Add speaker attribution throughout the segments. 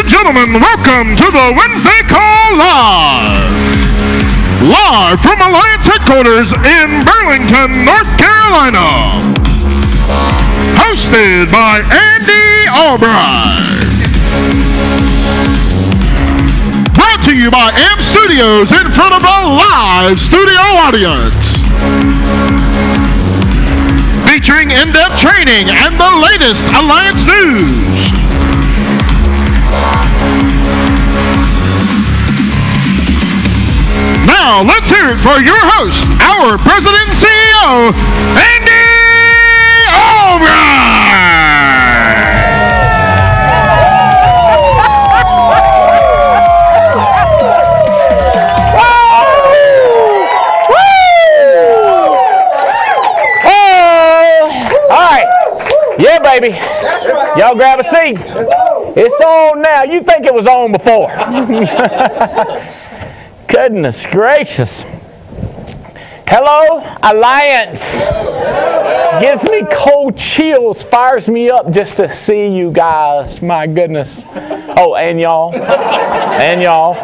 Speaker 1: and gentlemen, welcome to the Wednesday Call Live. Live from Alliance headquarters in Burlington, North Carolina. Hosted by Andy Albright. Brought to you by AMP Studios in front of a live studio audience. Featuring in-depth training and the latest Alliance news. Now, let's hear it for your host, our President and CEO, Andy Albright!
Speaker 2: Yeah, baby. Y'all grab a seat. It's on now. You think it was on before. Goodness gracious. Hello, Alliance. Gives me cold chills, fires me up just to see you guys. My goodness. Oh, and y'all. And y'all.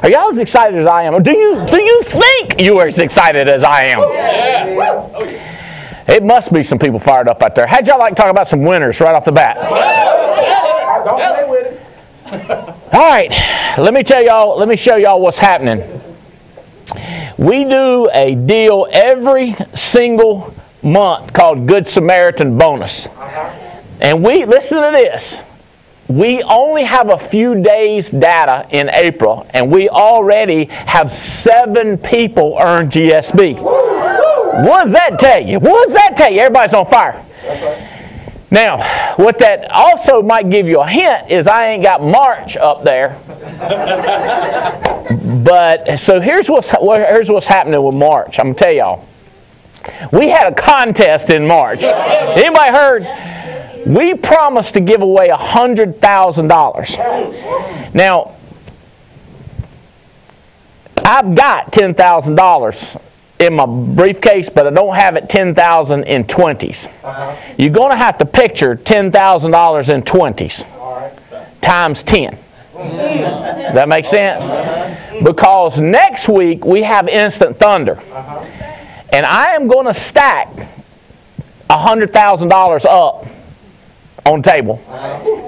Speaker 2: Are y'all as excited as I am? Or do you think you are as excited as I am? It must be some people fired up out there. How'd y'all like to talk about some winners right off the bat?
Speaker 3: Don't play with it.
Speaker 2: All right, let me show y'all what's happening. We do a deal every single month called Good Samaritan Bonus. And listen to this. We only have a few days data in April, and we already have 7 people earn GSB. What does that tell you? What does that tell you? Everybody's on fire. Now, what that also might give you a hint is I ain't got March up there. But so here's what's happening with March. I'm gonna tell y'all. We had a contest in March. Anybody heard? We promised to give away $100,000. Now, I've got $10,000 in my briefcase, but I don't have it 10,000 in 20s. You're going to have to picture $10,000 in 20s times 10. That makes sense? Because next week we have Instant Thunder. And I am going to stack $100,000 up on the table.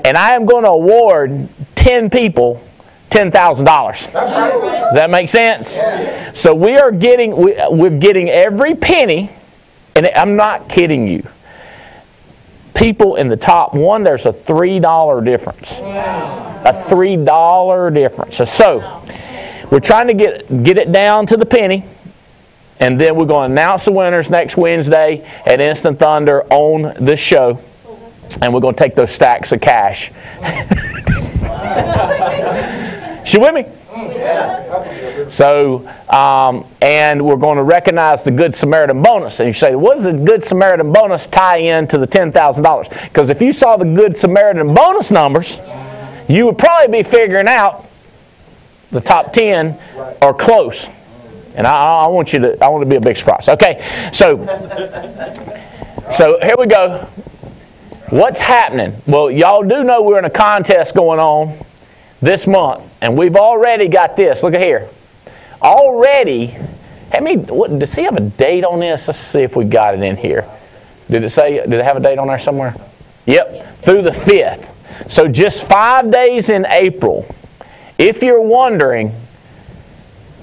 Speaker 2: And I am going to award 10 people $10,000. Does that make sense? Yeah. So we're getting every penny, and I'm not kidding you. People in the top one, there's a $3 difference. Wow. A $3 difference. So we're trying to get it down to the penny, and then we're going to announce the winners next Wednesday at Instant Thunder on this show, and we're going to take those stacks of cash. You with me? So, and we're going to recognize the Good Samaritan bonus. And you say, what does the Good Samaritan bonus tie in to the $10,000? Because if you saw the Good Samaritan bonus numbers, you would probably be figuring out the top 10 are close. And I want to be a big surprise. Okay, so here we go. What's happening? Well, y'all do know we're in a contest going on this month, and we've already got this. Look at here. Already, does he have a date on this? Let's see if we got it in here. Did it have a date on there somewhere? Yep, through the 5th. So just 5 days in April. If you're wondering,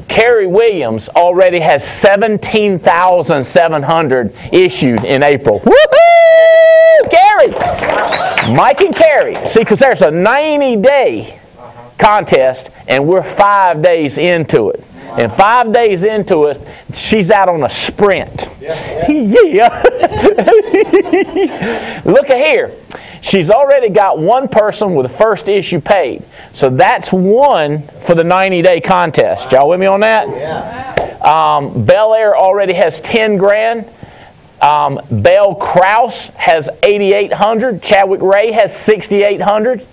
Speaker 2: Carrie Williams already has 17,700 issued in April. Woohoo! Carrie! Mike and Carrie. See, because there's a 90-day contest, and we're 5 days into it. And 5 days into it, she's out on a sprint. Yeah. Look at here. She's already got one person with the first issue paid. So that's one for the 90-day contest. Y'all with me on that? Yeah. Bel Air already has 10 grand. Bell Kraus has 8,800. Chadwick Ray has 6,800.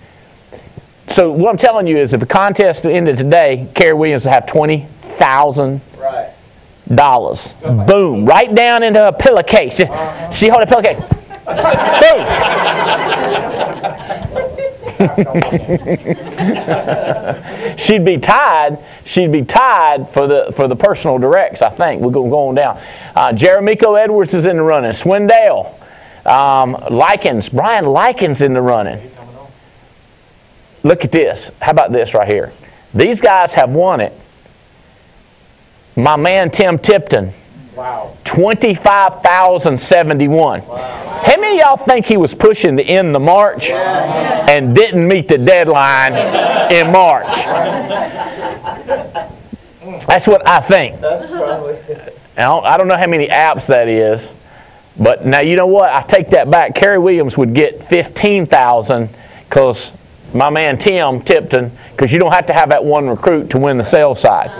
Speaker 2: So what I'm telling you is if the contest ended today, Carrie Williams will have $20,000. Boom. Right down into a pillowcase. She hold a pillowcase. Boom. She'd be tied. She'd be tied for the personal directs, I think. We're going to go on down. Jeremico Edwards is in the running. Swindell. Likens. Brian Likens in the running. Look at this. How about this right here? These guys have won it. My man Tim Tipton.
Speaker 3: Wow.
Speaker 2: 25,071. Wow. How many of y'all think he was pushing to end the March and didn't meet the deadline in March? That's what I think.
Speaker 3: That's probably.
Speaker 2: I don't know how many apps that is, but now you know what? I take that back. Kerry Williams would get 15,000 because my man Tim Tipton, because you don't have to have that one recruit to win the sales side.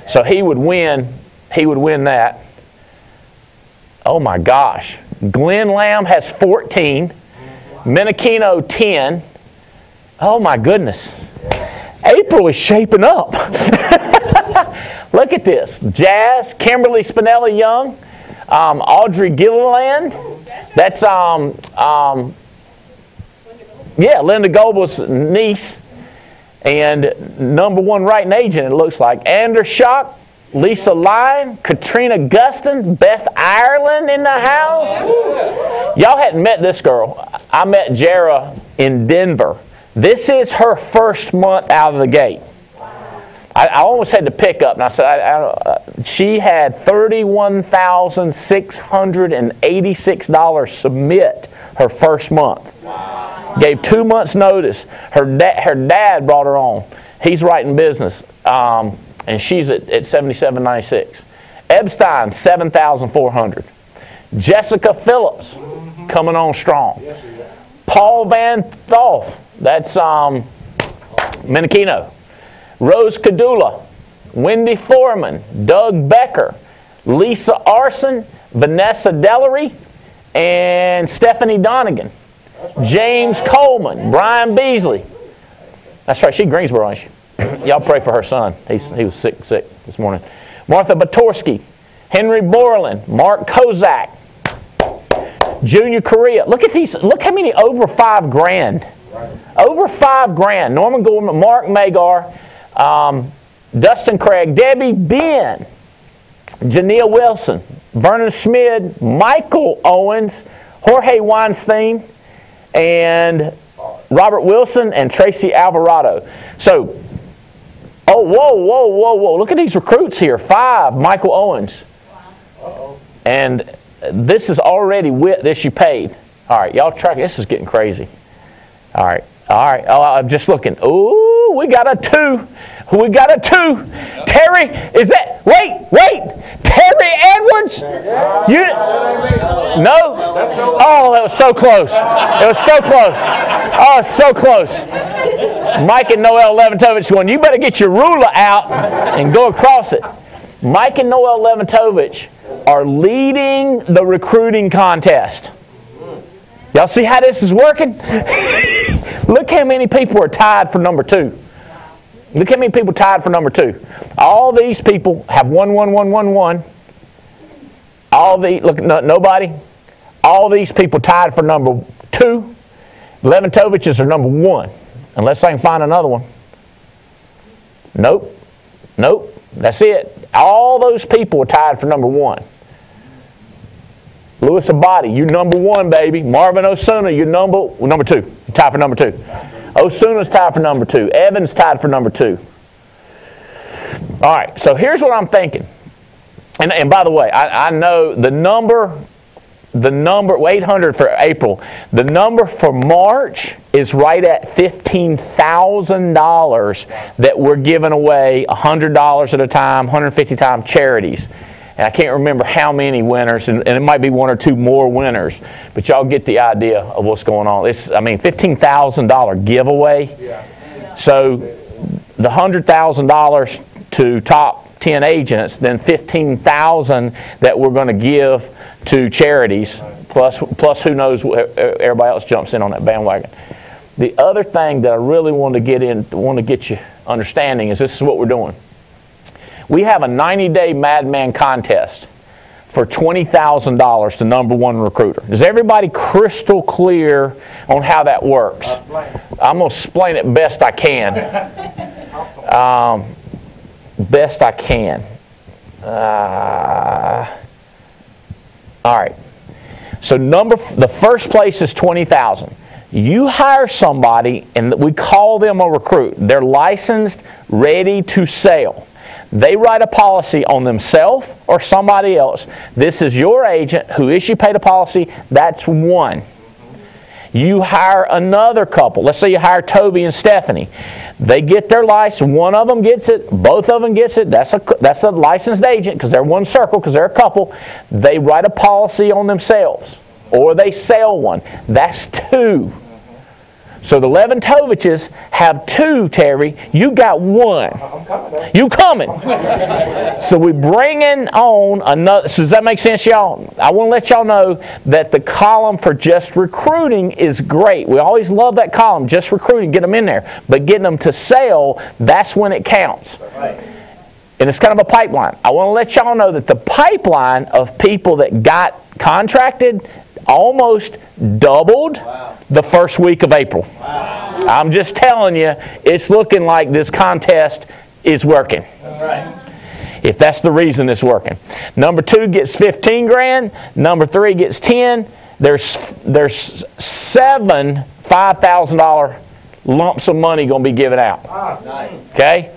Speaker 2: So he would win. He would win that. Oh my gosh. Glenn Lamb has 14. Menachino 10. Oh my goodness. April is shaping up. Look at this. Jazz, Kimberly Spinelli Young, Audrey Gilliland. That's Linda Goble's niece and #1 writing agent, it looks like. Anders Schock, Lisa Lyon, Katrina Guston, Beth Ireland in the house. Y'all hadn't met this girl. I met Jara in Denver. This is her first month out of the gate. I almost had to pick up, and I said, she had $31,686 submit her first month. Wow. Gave 2 months' notice. Her dad brought her on. He's writing business, and she's at $77.96. Epstein, $7,400. Jessica Phillips, coming on strong. Paul Van Thoff, that's Menachino. Rose Kadula, Wendy Foreman, Doug Becker, Lisa Arson, Vanessa Dellery, and Stephanie Donegan. James Coleman, Brian Beasley. That's right, she's Greensboro, ain't she? Y'all pray for her son. He was sick this morning. Martha Batorsky, Henry Borland, Mark Kozak, Junior Correa. Look at these. Look how many over $5,000. Over $5,000. Norman Gorman, Mark Magar, Dustin Craig, Debbie Ben, Janelle Wilson, Vernon Schmid, Michael Owens, Jorge Weinstein, and Robert Wilson and Tracy Alvarado. So, whoa. Look at these recruits here. 5, Michael Owens. And this is already with this you paid. All right, y'all track. This is getting crazy. All right. Oh, I'm just looking. Ooh, we got a 2. Terry, is that? Wait. Terry Edwards? No? Oh, that was so close. Oh, so close. Mike and Noel Leventovich going, you better get your ruler out and go across it. Mike and Noel Leventovich are leading the recruiting contest. Y'all see how this is working? Look how many people are tied for number 2. Look how many people tied for number 2. All these people have 1. Nobody. All these people tied for number 2. Leventovich's are number 1. Unless I can find another one. Nope. That's it. All those people are tied for number 1. Louis Abadi, you're number 1, baby. Marvin Osuna, you're number 2. You're tied for number 2. Osuna's tied for number 2. Evans tied for number 2. All right, so here's what I'm thinking. And by the way, I know the number 800 for April. The number for March is right at $15,000 that we're giving away $100 at a time, 150 times charities. And I can't remember how many winners, and it might be 1 or 2 more winners, but y'all get the idea of what's going on. $15,000 giveaway. Yeah. So the $100,000 to top 10 agents, then $15,000 that we're going to give to charities, plus who knows, everybody else jumps in on that bandwagon. The other thing that I really want to get you understanding is this is what we're doing. We have a 90-day Madman contest for $20,000 to number one recruiter. Is everybody crystal clear on how that works? I'm going to explain it best I can. Best I can. All right. So the first place is $20,000. You hire somebody, and we call them a recruit. They're licensed, ready to sell. They write a policy on themselves or somebody else. This is your agent who issue paid a policy. That's one. You hire another couple. Let's say you hire Toby and Stephanie. They get their license. One of them gets it. Both of them gets it. That's a licensed agent because they're one circle, because they're a couple. They write a policy on themselves or they sell one. That's two. So the Leventoviches have two, Terry. You got one.
Speaker 3: I'm coming.
Speaker 2: You coming. So we bringing on another. So does that make sense, y'all? I want to let y'all know that the column for just recruiting is great. We always love that column, just recruiting, get them in there. But getting them to sell, that's when it counts.
Speaker 3: Right.
Speaker 2: And it's kind of a pipeline. I want to let y'all know that the pipeline of people that got contracted almost doubled the first week of April. Wow. I'm just telling you, it's looking like this contest is working.
Speaker 3: That's right.
Speaker 2: If that's the reason it's working. Number 2 gets 15 grand. Number 3 gets 10. There's 7 $5,000 lumps of money going to be given out.
Speaker 3: Nice.
Speaker 2: Okay?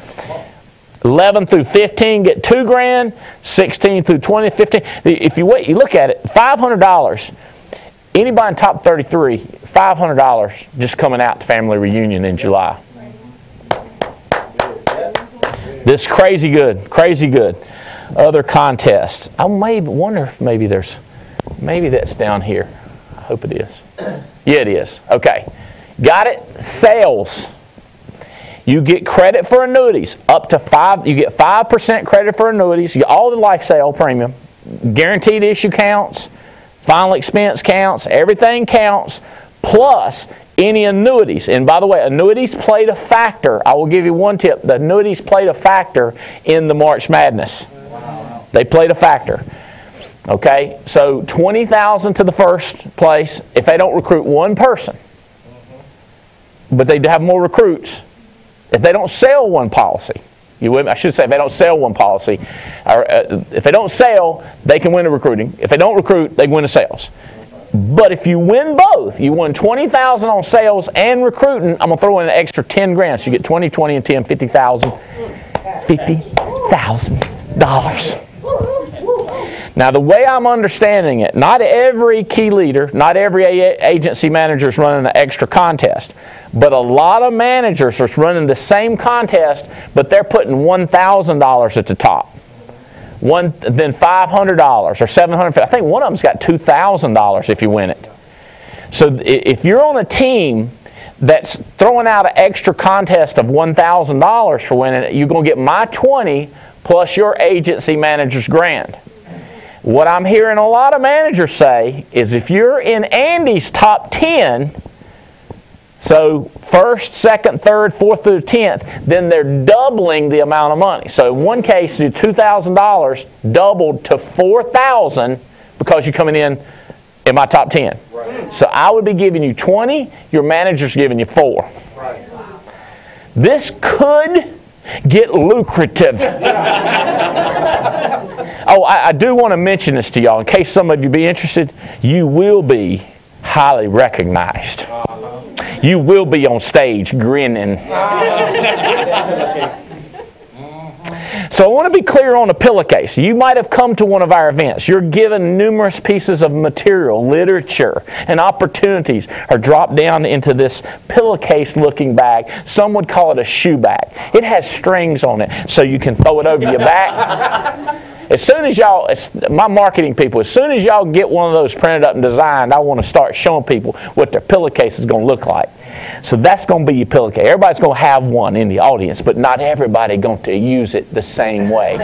Speaker 2: 11 through 15 get 2 grand. 16 through 20, 15. If you look at it, $500. Anybody in top 33, $500 just coming out to family reunion in July. This is crazy good, crazy good. Other contests. I wonder if maybe that's down here. I hope it is. Yeah, it is. Okay. Got it? Sales. You get credit for annuities. Up to 5, you get 5% credit for annuities. You get all the life sale premium. Guaranteed issue counts. Final expense counts. Everything counts. Plus any annuities. And by the way, annuities played a factor. I will give you one tip. The annuities played a factor in the March Madness. Wow. They played a factor. Okay, so $20,000 to the first place if they don't recruit one person. But they have more recruits if they don't sell one policy. I should say if they don't sell one policy. Or, if they don't sell, they can win the recruiting. If they don't recruit, they win the sales. But if you win both, you win $20,000 on sales and recruiting, I'm going to throw in an extra 10 grand. So you get 20, 20, and 10, $50,000. $50,000. Now, the way I'm understanding it, not every key leader, not every agency manager is running an extra contest. But a lot of managers are running the same contest, but they're putting $1,000 at the top. Then $500 or $700. I think one of them's got $2,000 if you win it. So if you're on a team that's throwing out an extra contest of $1,000 for winning it, you're going to get my 20 plus your agency manager's grand. What I'm hearing a lot of managers say is if you're in Andy's top 10, so first, second, third, fourth through 10th, then they're doubling the amount of money. So in one case, the $2,000 doubled to $4,000 because you're coming in my top 10. Right. So I would be giving you 20, your manager's giving you 4. Right. This could get lucrative. Oh, I do want to mention this to y'all in case some of you be interested. You will be highly recognized. You will be on stage grinning. So I want to be clear on the pillowcase. You might have come to one of our events. You're given numerous pieces of material, literature, and opportunities are dropped down into this pillowcase-looking bag. Some would call it a shoe bag. It has strings on it so you can throw it over your back. As soon as y'all, my marketing people, as soon as y'all get one of those printed up and designed, I want to start showing people what their pillowcase is going to look like. So that's going to be your pillowcase. Everybody's going to have one in the audience, but not everybody going to use it the same way.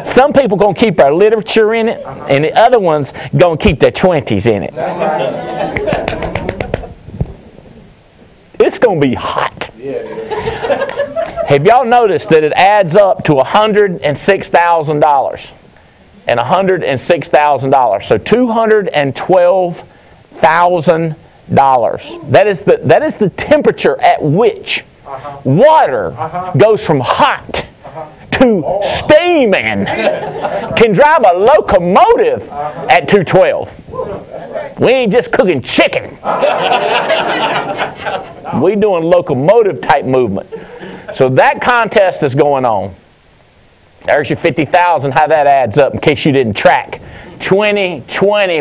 Speaker 2: Some people going to keep their literature in it, and the other ones going to keep their 20s in it. It's going to be hot. Have y'all noticed that it adds up to $106,000 and $106,000? So $212,000. That is the temperature at which water goes from hot to steaming. Can drive a locomotive at 212. We ain't just cooking chicken. We doing locomotive type movement. So that contest is going on. There's your 50,000, how that adds up in case you didn't track. 20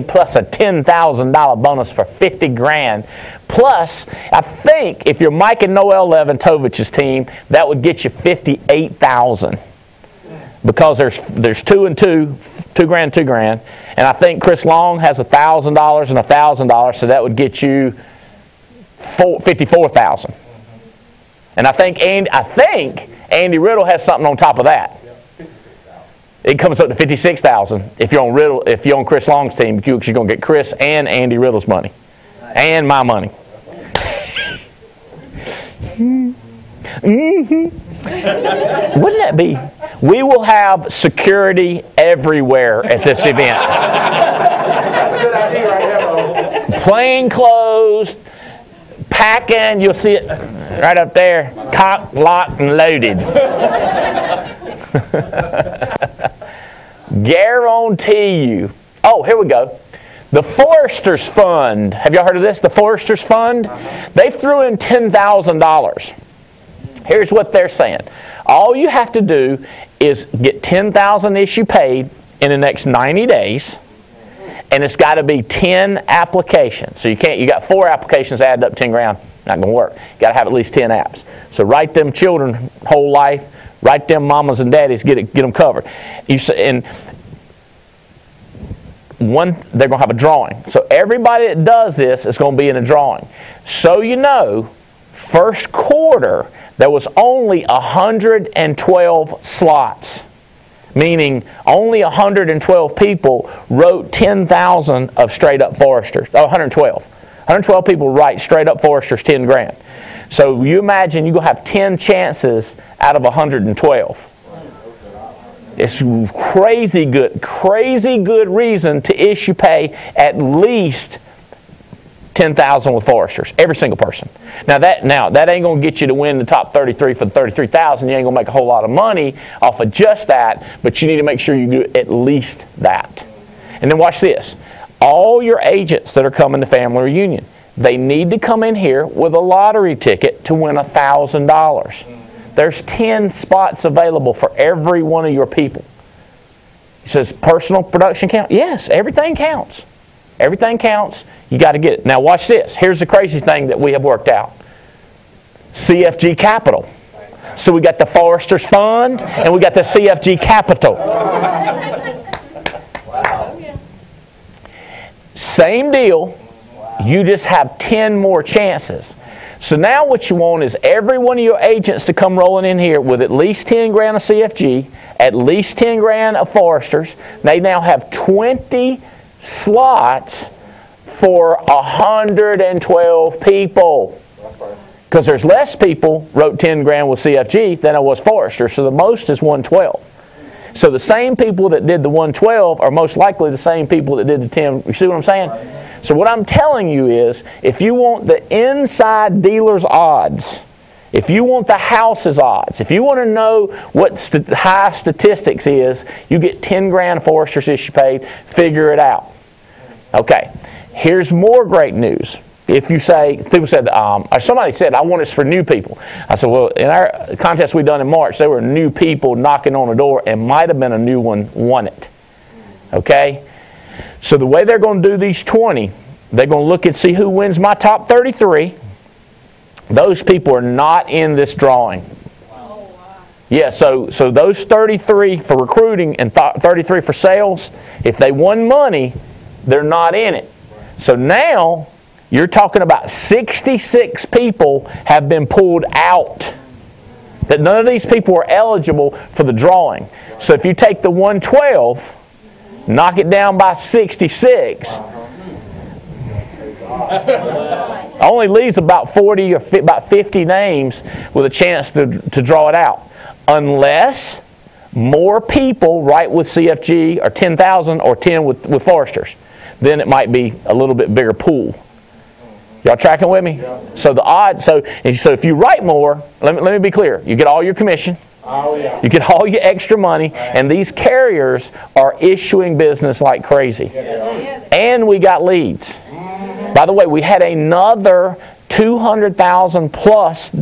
Speaker 2: plus a $10,000 bonus for 50 grand. Plus, I think if you're Mike and Noel Leventovich's team, that would get you 58,000. Because there's 2 and 2, $2 grand, $2 grand. And I think Chris Long has $1,000 and $1,000, so that would get you 54,000. And I think Andy Riddle has something on top of that. It comes up to 56,000 if you're on Riddle. If you're on Chris Long's team, you're going to get Chris and Andy Riddle's money, and my money. Wouldn't that be? We will have security everywhere at this event.
Speaker 3: That's a good idea right there, though. Plain
Speaker 2: Clothes, packing. You'll see it right up there, cocked, locked, and loaded. Guarantee you. Oh, here we go. The Foresters Fund. Have y'all heard of this? The Foresters Fund? They threw in $10,000. Here's what they're saying. All you have to do is get $10,000 issue paid in the next 90 days, and it's got to be 10 applications. So you got 4 applications added up 10 grand. Not going to work. You got to have at least 10 apps. So write them children whole life. Write them mamas and daddies. Get them covered. They're going to have a drawing. So everybody that does this is going to be in a drawing. So you know, first quarter, there was only 112 slots, meaning only 112 people wrote 10,000 of straight up Foresters. 112. 112 people write straight up Foresters 10 grand. So you imagine you're going to have 10 chances out of 112. It's crazy good reason to issue pay at least 10,000 with Foresters, every single person. Now that ain't going to get you to win the top 33 for the 33,000. You ain't going to make a whole lot of money off of just that, but you need to make sure you do at least that. And then watch this. All your agents that are coming to Family Reunion, they need to come in here with a lottery ticket to win $1,000. There's 10 spots available for every one of your people. He says, personal production count? Yes, everything counts. Everything counts. You got to get it. Now watch this. Here's the crazy thing that we have worked out. CFG Capital. So we got the Foresters Fund and we got the CFG Capital. Same deal. You just have 10 more chances. So now what you want is every one of your agents to come rolling in here with at least 10 grand of CFG, at least 10 grand of Foresters. They now have 20 slots for 112 people. Because there's less people wrote 10 grand with CFG than it was Forester. So the most is 112. So the same people that did the 112 are most likely the same people that did the 10. You see what I'm saying? So what I'm telling you is, if you want the inside dealer's odds, if you want the house's odds, if you want to know what high statistics is, you get 10 grand Foresters issue paid, figure it out. Okay, here's more great news. If you say, people said, somebody said, I want this for new people. I said, well, in our contest we done in March, there were new people knocking on the door and might have been a new one won it. Okay? So the way they're going to do these 20, they're going to look and see who wins my top 33. Those people are not in this drawing. Yeah, so those 33 for recruiting and 33 for sales, if they won money, they're not in it. So now you're talking about 66 people have been pulled out. That none of these people are eligible for the drawing. So if you take the 112, knock it down by 66. Only leaves about 40 or about 50 names with a chance to draw it out. Unless more people write with CFG or 10,000 or 10 with foresters. Then it might be a little bit bigger pool. Y'all tracking with me? Yeah. So the odds, so if you write more, let me be clear. You get all your commission.
Speaker 3: Oh, yeah.
Speaker 2: You get all your extra money, and these carriers are issuing business like crazy. Yeah. And we got leads. By the way, we had another $200,000 plus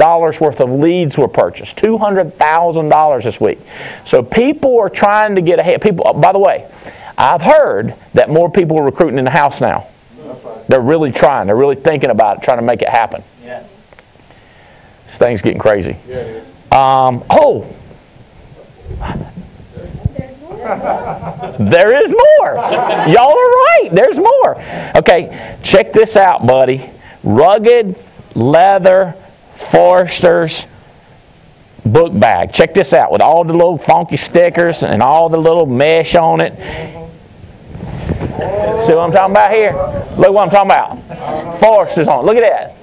Speaker 2: worth of leads were purchased. $200,000 this week. So people are trying to get ahead. People, by the way, I've heard that more people are recruiting in the house now. They're really trying. They're really thinking about it, trying to make it happen. Yeah. This thing's getting crazy. Yeah, there is more. Y'all are right. There's more. Okay, check this out, buddy. Rugged leather Foresters book bag. Check this out with all the little funky stickers and all the little mesh on it. See what I'm talking about here? Look what I'm talking about. Foresters on it. Look at that.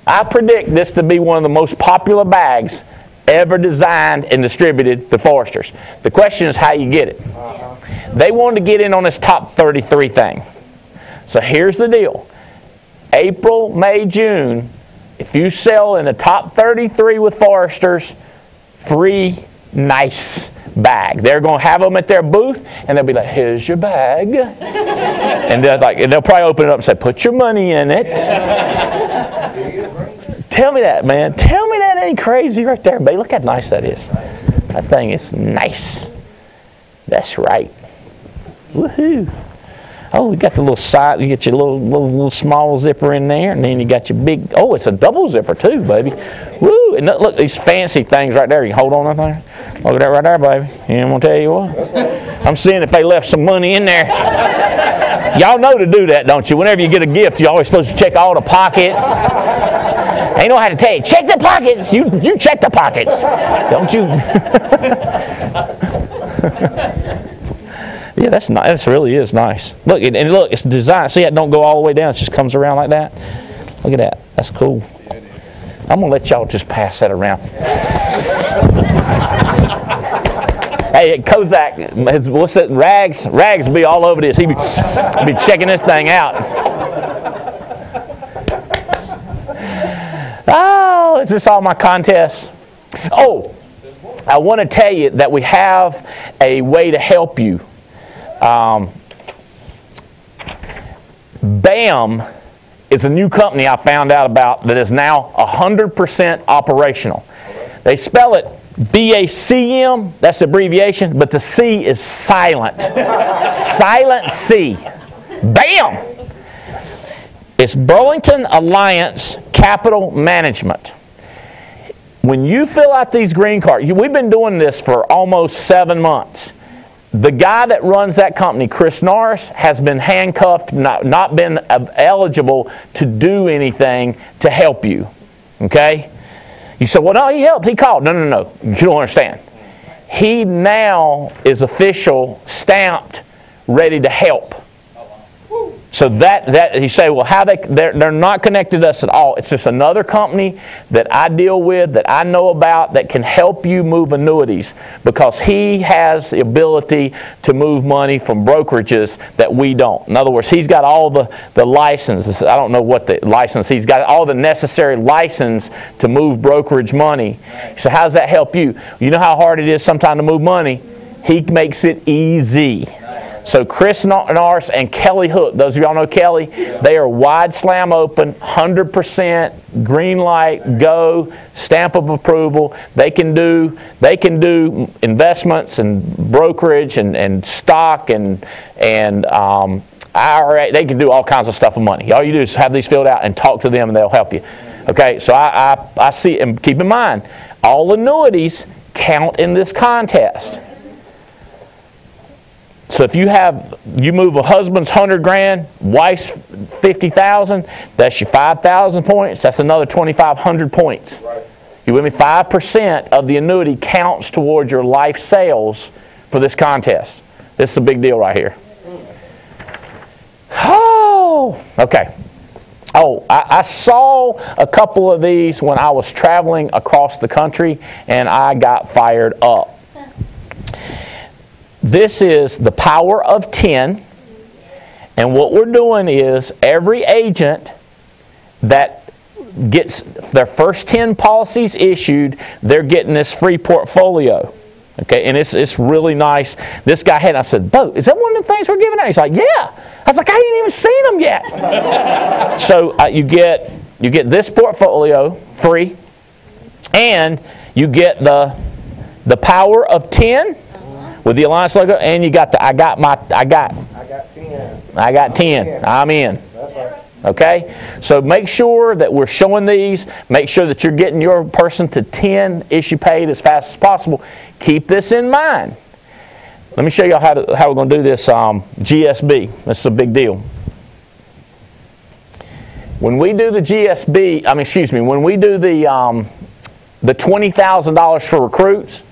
Speaker 2: I predict this to be one of the most popular bags ever designed and distributed to Foresters. The question is how you get it. They wanted to get in on this top 33 thing. So here's the deal. April, May, June, if you sell in the top 33 with Foresters, free nice bag. They're going to have them at their booth, and they'll be like, here's your bag. And they'll probably open it up and say, put your money in it. Tell me that, man. Tell me that ain't crazy right there, baby. Look how nice that is. That thing is nice. That's right. Woohoo. Oh, we got the little side. You get your little small zipper in there, and then you got your big. Oh, it's a double zipper too, baby. Woo! And look, these fancy things right there. You can hold on that thing. Look at that right there, baby. You know, I'm gonna tell you what. I'm seeing if they left some money in there. Y'all know to do that, don't you? Whenever you get a gift, you're always supposed to check all the pockets. Ain't know how to tell you. Check the pockets. You check the pockets, don't you? Yeah, that's nice. That really is nice. Look, and look, it's designed. See, it don't go all the way down. It just comes around like that. Look at that. That's cool. I'm going to let y'all just pass that around. Hey, Kozak, what's that? Rags be all over this. He be checking this thing out. Oh, is this all my contests? Oh, I want to tell you that we have a way to help you. BAM is a new company I found out about that is now 100% operational. They spell it BACM, that's the abbreviation, but the C is silent. Silent C. BAM! It's Burlington Alliance Capital Management. When you fill out these green cards, we've been doing this for almost 7 months. The guy that runs that company, Chris Norris, has been handcuffed, not been eligible to do anything to help you. Okay? You say, well, no, he helped. He called. No. You don't understand. He now is official, stamped, ready to help. So that you say, well, how they're not connected to us at all. It's just another company that I deal with, that I know about, that can help you move annuities, because he has the ability to move money from brokerages that we don't. In other words, he's got all the licenses. I don't know what the license. He's got all the necessary license to move brokerage money. So how does that help you? You know how hard it is sometimes to move money? He makes it easy. So Chris Norris and Kelly Hook, those of y'all know Kelly, they are wide slam open, 100% green light, go, stamp of approval. They can do investments and brokerage and stock and IRA. They can do all kinds of stuff with money. All you do is have these filled out and talk to them, and they'll help you. Okay, so I see, and keep in mind, all annuities count in this contest. So if you move a husband's 100 grand, wife's 50,000, that's your 5,000 points. That's another 2,500 points. Right. You with me? 5% of the annuity counts towards your life sales for this contest. This is a big deal right here. Oh, okay. Oh, I saw a couple of these when I was traveling across the country, and I got fired up. This is the power of 10. And what we're doing is every agent that gets their first 10 policies issued, they're getting this free portfolio. Okay, and it's really nice. This guy had, I said, Bo, is that one of the things we're giving out? He's like, yeah. I was like, I ain't even seen them yet. So you get this portfolio free, and you get the power of 10 with the Alliance logo, and you got the I got 10. I'm in.
Speaker 3: That's right.
Speaker 2: Okay? So make sure that we're showing these. Make sure that you're getting your person to 10 issue paid as fast as possible. Keep this in mind. Let me show you how we're going to do this GSB. This is a big deal. When we do the GSB, when we do the $20,000 for recruits,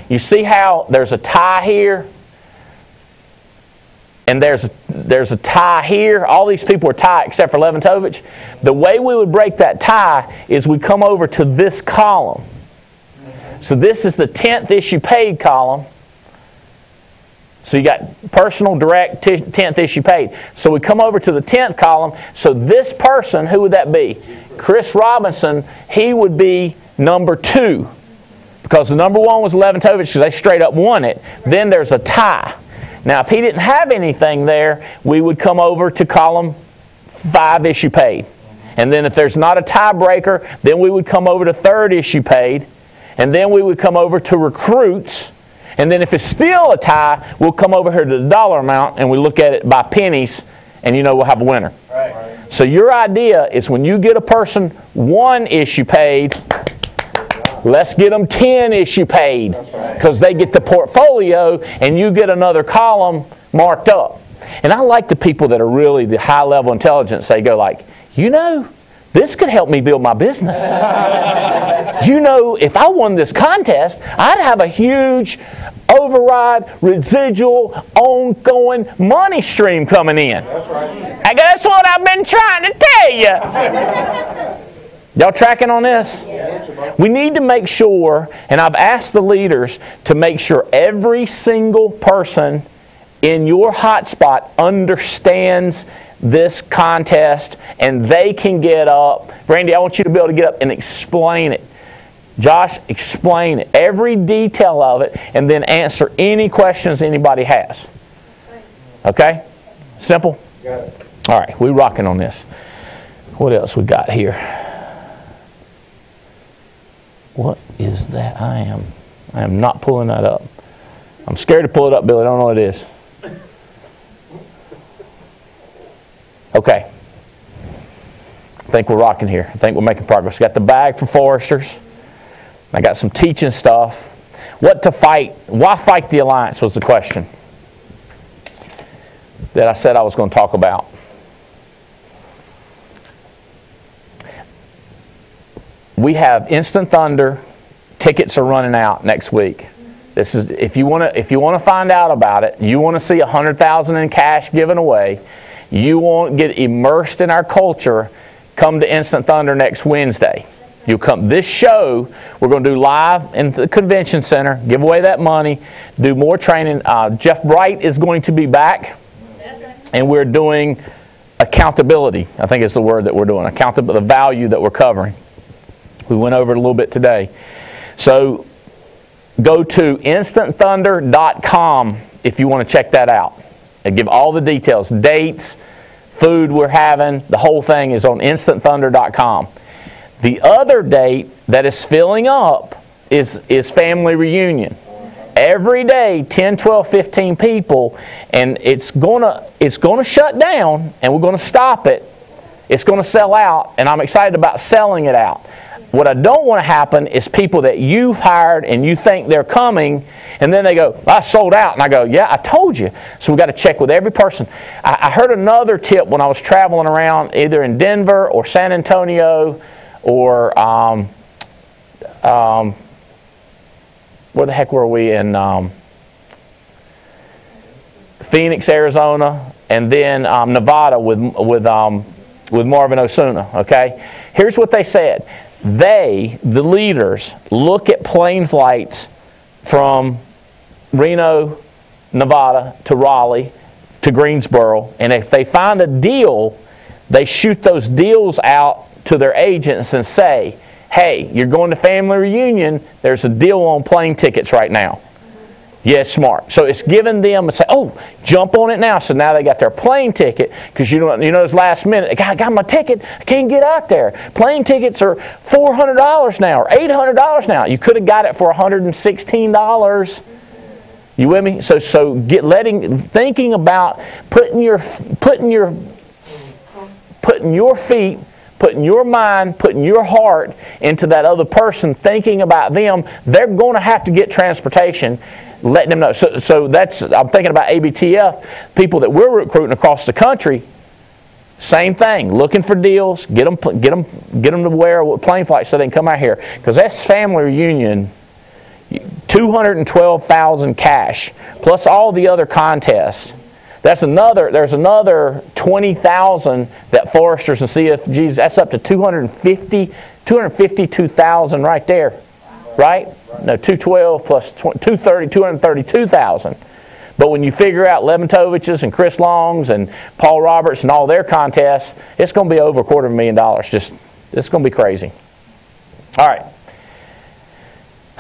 Speaker 2: you see how there's a tie here? And there's a tie here. All these people are tie except for Leventovich. The way we would break that tie is we come over to this column. So this is the 10th issue paid column. So you got personal, direct, 10th issue paid. So we come over to the 10th column. So this person, who would that be? Chris Robinson, he would be number 2. Because the number 1 was Leventovich because they straight up won it. Then there's a tie. Now, if he didn't have anything there, we would come over to column 5 issue paid. And then if there's not a tiebreaker, then we would come over to 3rd issue paid. And then we would come over to recruits. And then if it's still a tie, we'll come over here to the dollar amount and we look at it by pennies, and we'll have a winner.
Speaker 3: Right.
Speaker 2: So your idea is when you get a person 1 issue paid, let's get them 10 issue paid, because they get the portfolio and you get another column marked up. And I like the people that are really the high-level intelligence. They go like, this could help me build my business. If I won this contest, I'd have a huge override, residual, ongoing money stream coming in.
Speaker 3: That's right.
Speaker 2: And that's what I've been trying to tell you. Y'all tracking on this?
Speaker 3: Yeah.
Speaker 2: We need to make sure, and I've asked the leaders to make sure every single person in your hotspot understands this contest and they can get up. Randy, I want you to be able to get up and explain it. Josh, explain it. Every detail of it, and then answer any questions anybody has. Okay? Simple?
Speaker 3: Got it.
Speaker 2: All right, we're rocking on this. What else we got here? What is that? I am not pulling that up. I'm scared to pull it up, Billy. I don't know what it is. Okay. I think we're rocking here. I think we're making progress. Got the bag for foresters. I got some teaching stuff. What to fight? Why fight the Alliance was the question that I said I was going to talk about. We have Instant Thunder. Tickets are running out next week. This is if you want to find out about it. You want to see $100,000 in cash given away. You want to get immersed in our culture. Come to Instant Thunder next Wednesday. You come. This show we're going to do live in the convention center. Give away that money. Do more training. Jeff Bright is going to be back, and we're doing accountability. I think is the word that we're doing. Accountability. The value that we're covering. We went over it a little bit today. So go to instantthunder.com if you want to check that out. And give all the details, dates, food we're having, the whole thing is on instantthunder.com. The other date that is filling up is family reunion. Every day, 10, 12, 15 people, and it's gonna shut down, and we're going to stop it. It's going to sell out, and I'm excited about selling it out. What I don't want to happen is people that you've hired and you think they're coming, and then they go, I sold out. And I go, yeah, I told you. So we've got to check with every person. I heard another tip when I was traveling around, either in Denver or San Antonio or where the heck were we? In Phoenix, Arizona, and then Nevada with with Marvin Osuna, okay? Here's what they said. They, the leaders, look at plane flights from Reno, Nevada to Raleigh to Greensboro, and if they find a deal, they shoot those deals out to their agents and say, hey, you're going to family reunion, there's a deal on plane tickets right now. Yes, smart. So it's giving them a say, oh, jump on it now. So now they got their plane ticket, because you know it's last minute. I got my ticket. I can't get out there. Plane tickets are $400 now or $800 now. You could have got it for $116. You with me? So thinking about putting your feet, putting your mind, putting your heart into that other person, thinking about them. They're going to have to get transportation. Letting them know. So that's, I'm thinking about ABTF, people that we're recruiting across the country. Same thing, looking for deals, get them to wear a plane flight so they can come out here. Because that's family reunion, $212,000 cash plus all the other contests. There's another $20,000 that foresters and CFGs. That's up to $252,000 right there, right? No, 212 plus 230, 232,000. But when you figure out Leventovich's and Chris Long's and Paul Roberts and all their contests, it's going to be over $250,000. Just, it's going to be crazy. All right.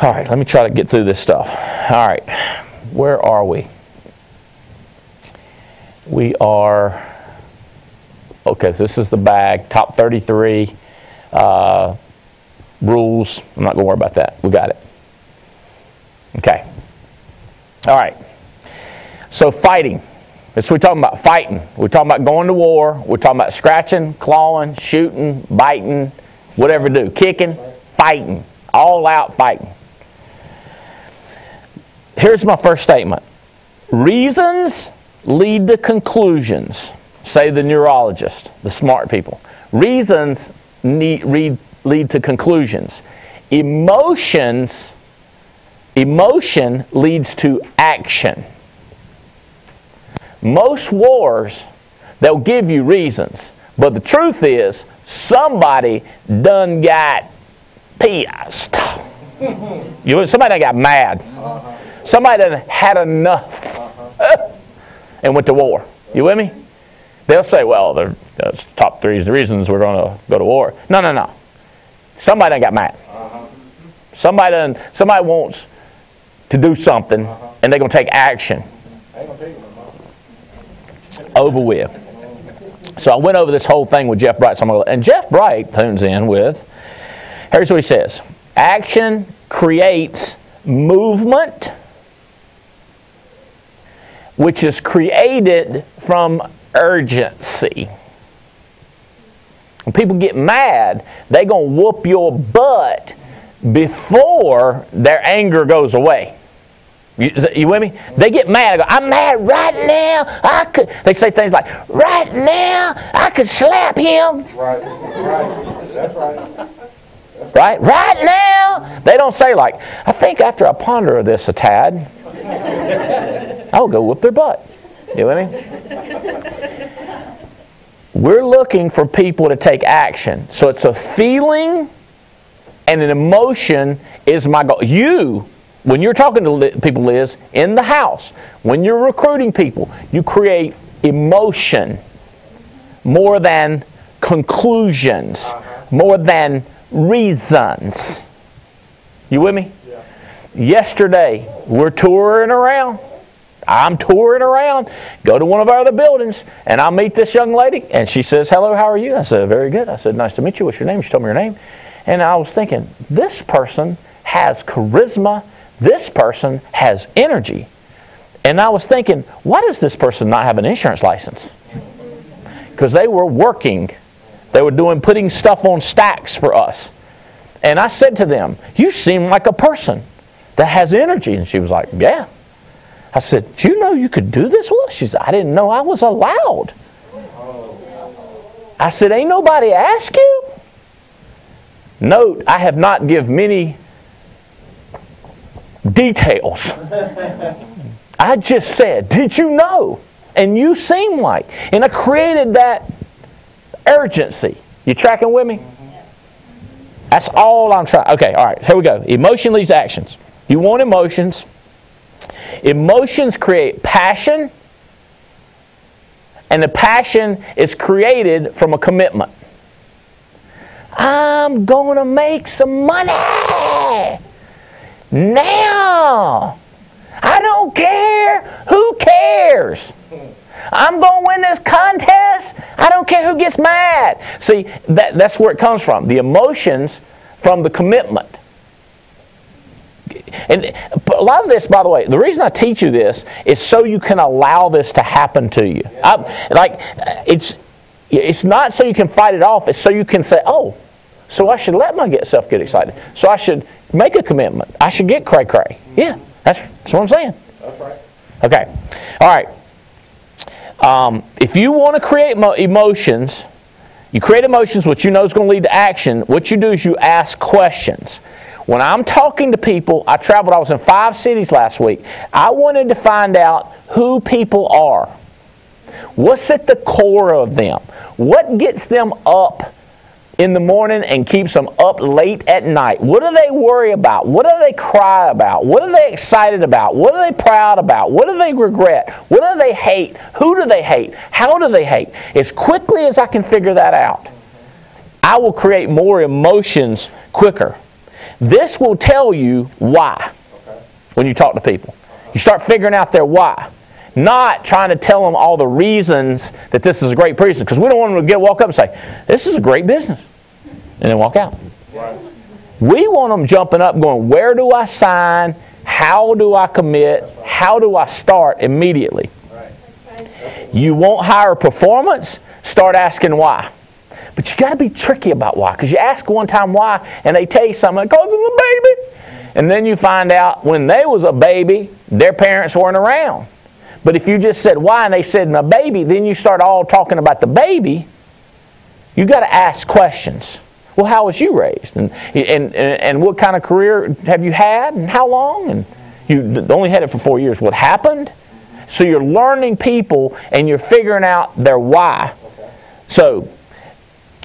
Speaker 2: All right, let me try to get through this stuff. All right, where are we? We are, okay, so this is the bag, top 33 rules. I'm not going to worry about that. We got it. Okay. All right. So fighting. That's what we're talking about, fighting. We're talking about going to war. We're talking about scratching, clawing, shooting, biting, whatever do. Kicking, fighting. All out fighting. Here's my first statement. Reasons lead to conclusions, say the neurologist, the smart people. Reasons lead to conclusions. Emotion leads to action. Most wars, they'll give you reasons, but the truth is somebody done got pissed. Somebody done got mad. Somebody done had enough and went to war. You with me? They'll say, well, the top 3 reasons we're going to go to war. No, no, no. Somebody done got mad. Somebody wants to do something, and they're going to take action. Over with. So I went over this whole thing with Jeff Bright. And Jeff Bright tunes in with, here's what he says. Action creates movement, which is created from urgency. When people get mad, they're going to whoop your butt before their anger goes away. You with me? They get mad. I go, I'm mad right now. They say things like, right now, I could slap him.
Speaker 3: Right. That's right.
Speaker 2: Right? Right now. They don't say like, I think after I ponder this a tad, I'll go whoop their butt. You with me? We're looking for people to take action. So it's a feeling and an emotion is my goal. When you're talking to people, Liz, in the house, when you're recruiting people, you create emotion more than conclusions, more than reasons. You with me? Yeah. Yesterday, we're touring around. I'm touring around, go to one of our other buildings, and I meet this young lady, and she says, hello, how are you? I said, very good. I said, nice to meet you. What's your name? She told me her name. And I was thinking, this person has charisma. This person has energy. And I was thinking, why does this person not have an insurance license? Because they were working. They were putting stuff on stacks for us. And I said to them, you seem like a person that has energy. And she was like, yeah. I said, do you know you could do this with us? She said, I didn't know I was allowed. I said, ain't nobody asked you? Note, I have not given many details. I just said, did you know? And you seem like. And I created that urgency. You tracking with me? That's all I'm trying. Okay, all right, here we go. Emotion leads to actions. You want emotions. Emotions create passion, and the passion is created from a commitment. I'm going to make some money now. I don't care. Who cares? I'm going to win this contest. I don't care who gets mad. See, that's where it comes from. The emotions from the commitment. And a lot of this, by the way, the reason I teach you this is so you can allow this to happen to you. It's not so you can fight it off. It's so you can say, oh, so I should let myself get excited. So I should make a commitment. I should get cray-cray. Yeah, that's what I'm saying.
Speaker 3: That's right.
Speaker 2: Okay. All right. If you want to create emotions, you create emotions, which you know is going to lead to action. What you do is you ask questions. When I'm talking to people, I was in 5 cities last week. I wanted to find out who people are. What's at the core of them? What gets them up in the morning and keeps them up late at night? What do they worry about? What do they cry about? What are they excited about? What are they proud about? What do they regret? What do they hate? Who do they hate? How do they hate? As quickly as I can figure that out, I will create more emotions quicker. This will tell you why when you talk to people. You start figuring out their why. Not trying to tell them all the reasons that this is a great business. Because we don't want them to walk up and say, this is a great business. And then walk out. Right. We want them jumping up going, where do I sign? How do I commit? How do I start immediately? Right. You won't hire performance? Start asking why. But you got to be tricky about why. Because you ask one time why, and they tell you something that causes them a baby. And then you find out when they was a baby, their parents weren't around. But if you just said why and they said my baby, then you start all talking about the baby. You got to ask questions. Well, how was you raised? And what kind of career have you had? And how long? And you only had it for 4 years. What happened? So you're learning people and you're figuring out their why. So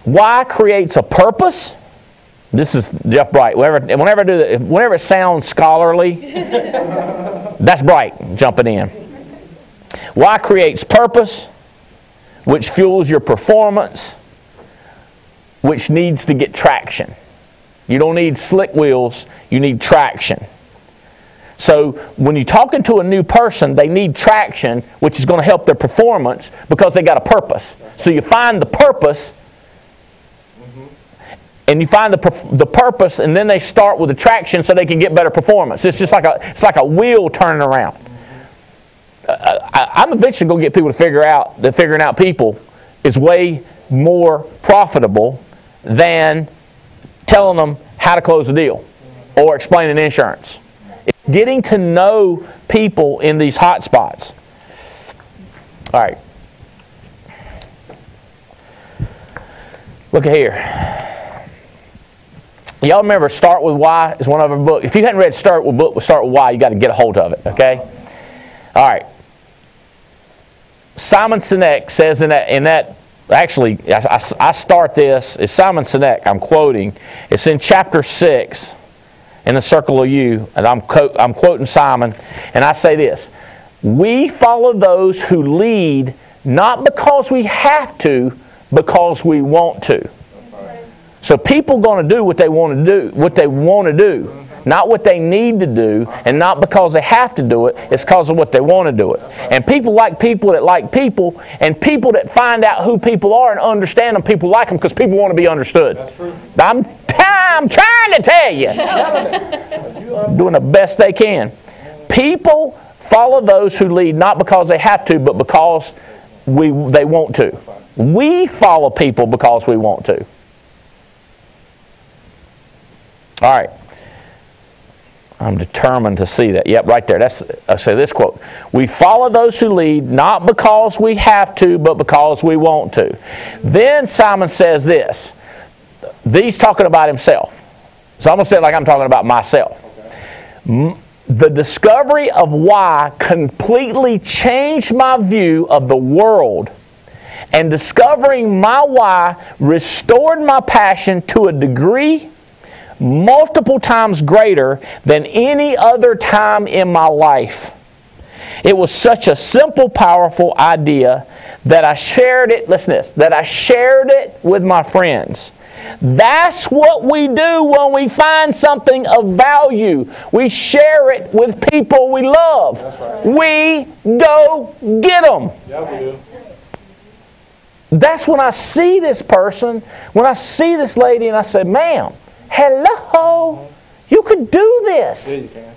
Speaker 2: why creates a purpose. This is Jeff Bright. Whenever I do that, whenever it sounds scholarly, that's Bright jumping in. Why creates purpose, which fuels your performance, which needs to get traction. You don't need slick wheels, you need traction. So when you're talking to a new person, they need traction, which is going to help their performance because they got a purpose. So you find the purpose, and you find the purpose, and then they start with the traction so they can get better performance. It's just like a wheel turning around. I'm eventually going to get people to figure out that figuring out people is way more profitable than telling them how to close a deal or explaining insurance. It's getting to know people in these hot spots. All right. Look at here. Y'all remember Start With Why is one of our books. If you hadn't read Start With Why, you got to get a hold of it, okay? All right. Simon Sinek says in that actually, I start this, it's Simon Sinek I'm quoting. It's in chapter 6 in the Circle of You, and I'm quoting Simon, and I say this: we follow those who lead not because we have to, because we want to. So people are going to do what they want to do, not what they need to do, and not because they have to do it. It's because of what they want to do it. And people like people that like people, and people that find out who people are and understand them. People like them because people want to be understood. That's true. I'm trying to tell you, doing the best they can. People follow those who lead not because they have to, but because they want to. We follow people because we want to. All right. I'm determined to see that. Yep, right there. I say this quote. We follow those who lead not because we have to, but because we want to. Then Simon says this. He's talking about himself. So I'm going to say it like I'm talking about myself. Okay. The discovery of why completely changed my view of the world And discovering my why restored my passion to a degree multiple times greater than any other time in my life. It was such a simple, powerful idea that I shared it, listen to this, that I shared it with my friends. That's what we do when we find something of value. We share it with people we love. Right. We go get them. Yeah, we do. That's when I see this person, when I see this lady and I say, ma'am, hello, you can do this. Yeah, you can.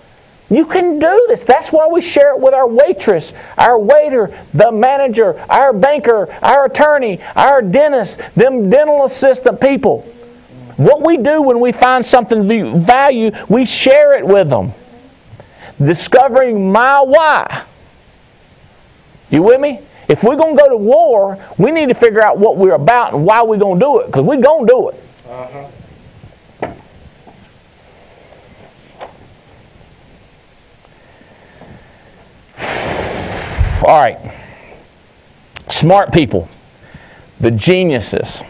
Speaker 2: You can do this. That's why we share it with our waitress, our waiter, the manager, our banker, our attorney, our dentist, them dental assistant people. What we do when we find something value, we share it with them. Discovering my why. You with me? If we're going to go to war, we need to figure out what we're about and why we're going to do it, because we're going to do it. Uh-huh. All right. Smart people. The geniuses.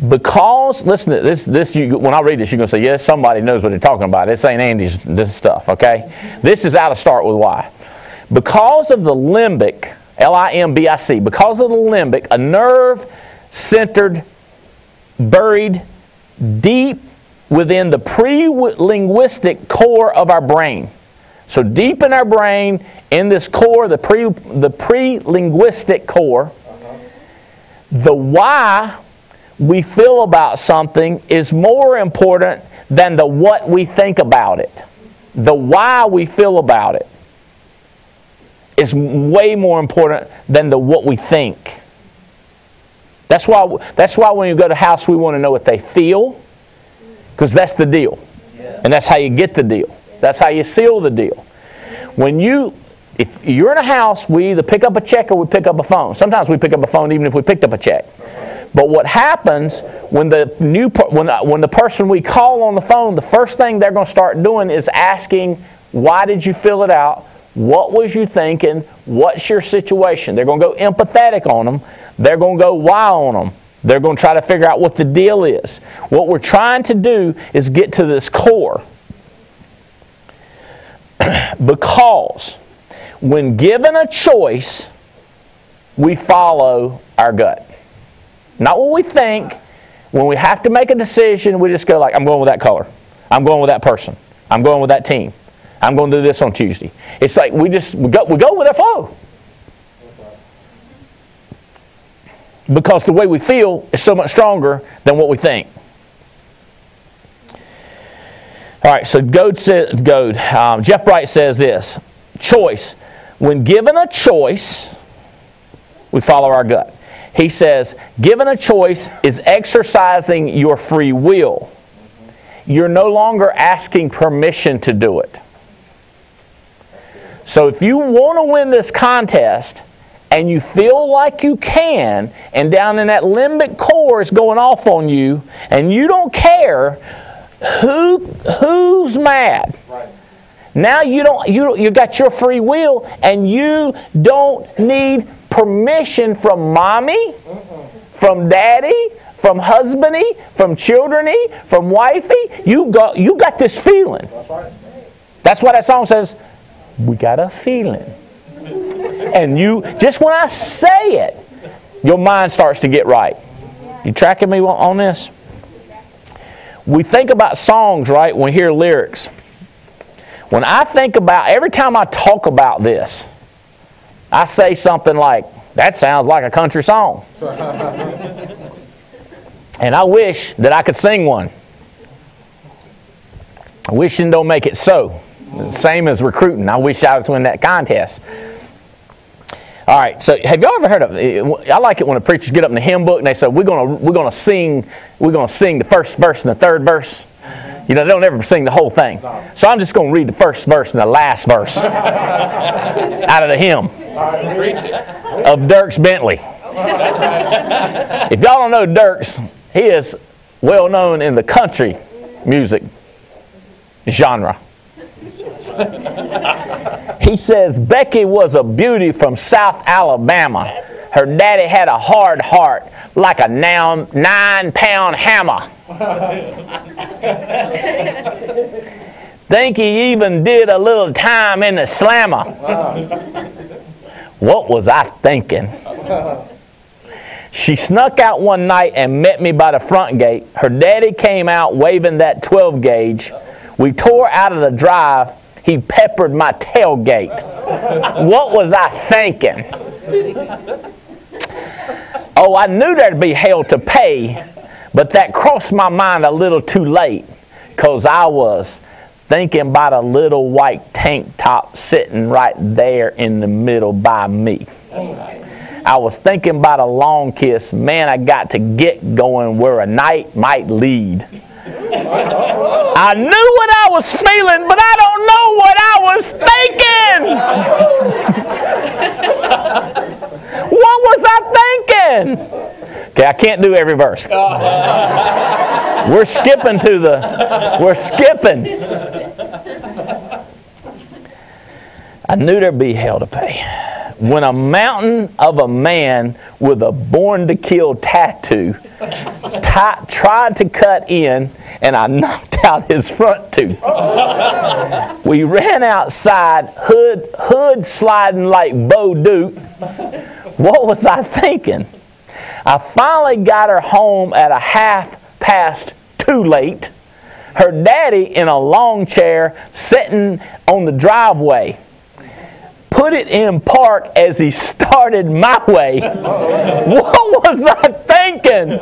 Speaker 2: Because, listen to this, when I read this, you're going to say, yes, somebody knows what they're talking about. This ain't Andy's this stuff, okay? This is how to start with why. Because of the limbic, L-I-M-B-I-C, because of the limbic, a nerve centered, buried deep within the pre-linguistic core of our brain. So deep in our brain, in this core, the pre-linguistic core, the why we feel about something is more important than the what we think about it. The why we feel about it is way more important than the what we think. That's why when you go to a house, we want to know what they feel, because that's the deal. And that's how you get the deal. That's how you seal the deal. If you're in a house, we either pick up a check or we pick up a phone. Sometimes we pick up a phone even if we picked up a check. But what happens when the person we call on the phone, the first thing they're going to start doing is asking, why did you fill it out? What was you thinking? What's your situation? They're going to go empathetic on them. They're going to go why on them. They're going to try to figure out what the deal is. What we're trying to do is get to this core. Because when given a choice, we follow our gut. Not what we think. When we have to make a decision, we just go like, I'm going with that color. I'm going with that person. I'm going with that team. I'm going to do this on Tuesday. It's like we go with our flow. Because the way we feel is so much stronger than what we think. All right, so Jeff Bright says this. Choice. When given a choice, we follow our gut. He says, given a choice is exercising your free will. You're no longer asking permission to do it. So if you want to win this contest and you feel like you can, and down in that limbic core is going off on you, and you don't care who's mad. Right. Now you got your free will, and you don't need permission from mommy, from daddy, from husbandy, from childreny, from wifey. You got this feeling. That's right. That's why that song says, we got a feeling. And just when I say it, your mind starts to get right. You tracking me on this? We think about songs, right, when we hear lyrics. When I think about, every time I talk about this, I say something like, that sounds like a country song. And I wish that I could sing one. Wishing don't make it so. Same as recruiting. I wish I was winning that contest. All right, so have y'all ever heard of it? I like it when the preachers get up in the hymn book and they say, we're gonna sing the first verse and the third verse. You know, they don't ever sing the whole thing. So I'm just going to read the first verse and the last verse out of the hymn of Dierks Bentley. If y'all don't know Dierks, he is well known in the country music genre. He says, Becky was a beauty from South Alabama. Her daddy had a hard heart like a 9-pound hammer. Think he even did a little time in the slammer. What was I thinking? She snuck out one night and met me by the front gate. Her daddy came out waving that 12 gauge. We tore out of the drive. He peppered my tailgate. What was I thinking? Oh, I knew there'd be hell to pay, but that crossed my mind a little too late, 'cause I was thinking about a little white tank top sitting right there in the middle by me. I was thinking about a long kiss. Man, I got to get going where a night might lead. I knew what I was feeling, but I don't know what I was thinking. What was I thinking? Okay, I can't do every verse. We're skipping. I knew there'd be hell to pay. When a mountain of a man with a born-to-kill tattoo tried to cut in, and I knocked out his front tooth. We ran outside, hood sliding like Bo Duke. What was I thinking? I finally got her home at a 2:30 late. Her daddy in a long chair sitting on the driveway. Put it in park as he started my way. What was I thinking?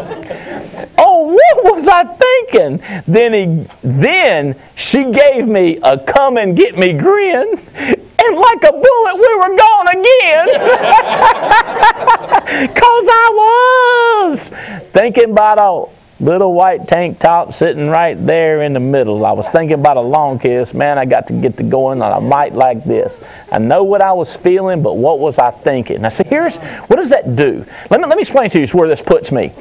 Speaker 2: Oh, what was I thinking? Then she gave me a come and get me grin, and like a bullet we were gone again. 'Cause I was thinking about a little white tank top sitting right there in the middle. I was thinking about a long kiss. Man, I got to get to going on a night like this. I know what I was feeling, but what was I thinking? Now, see, what does that do? Let me explain to you where this puts me.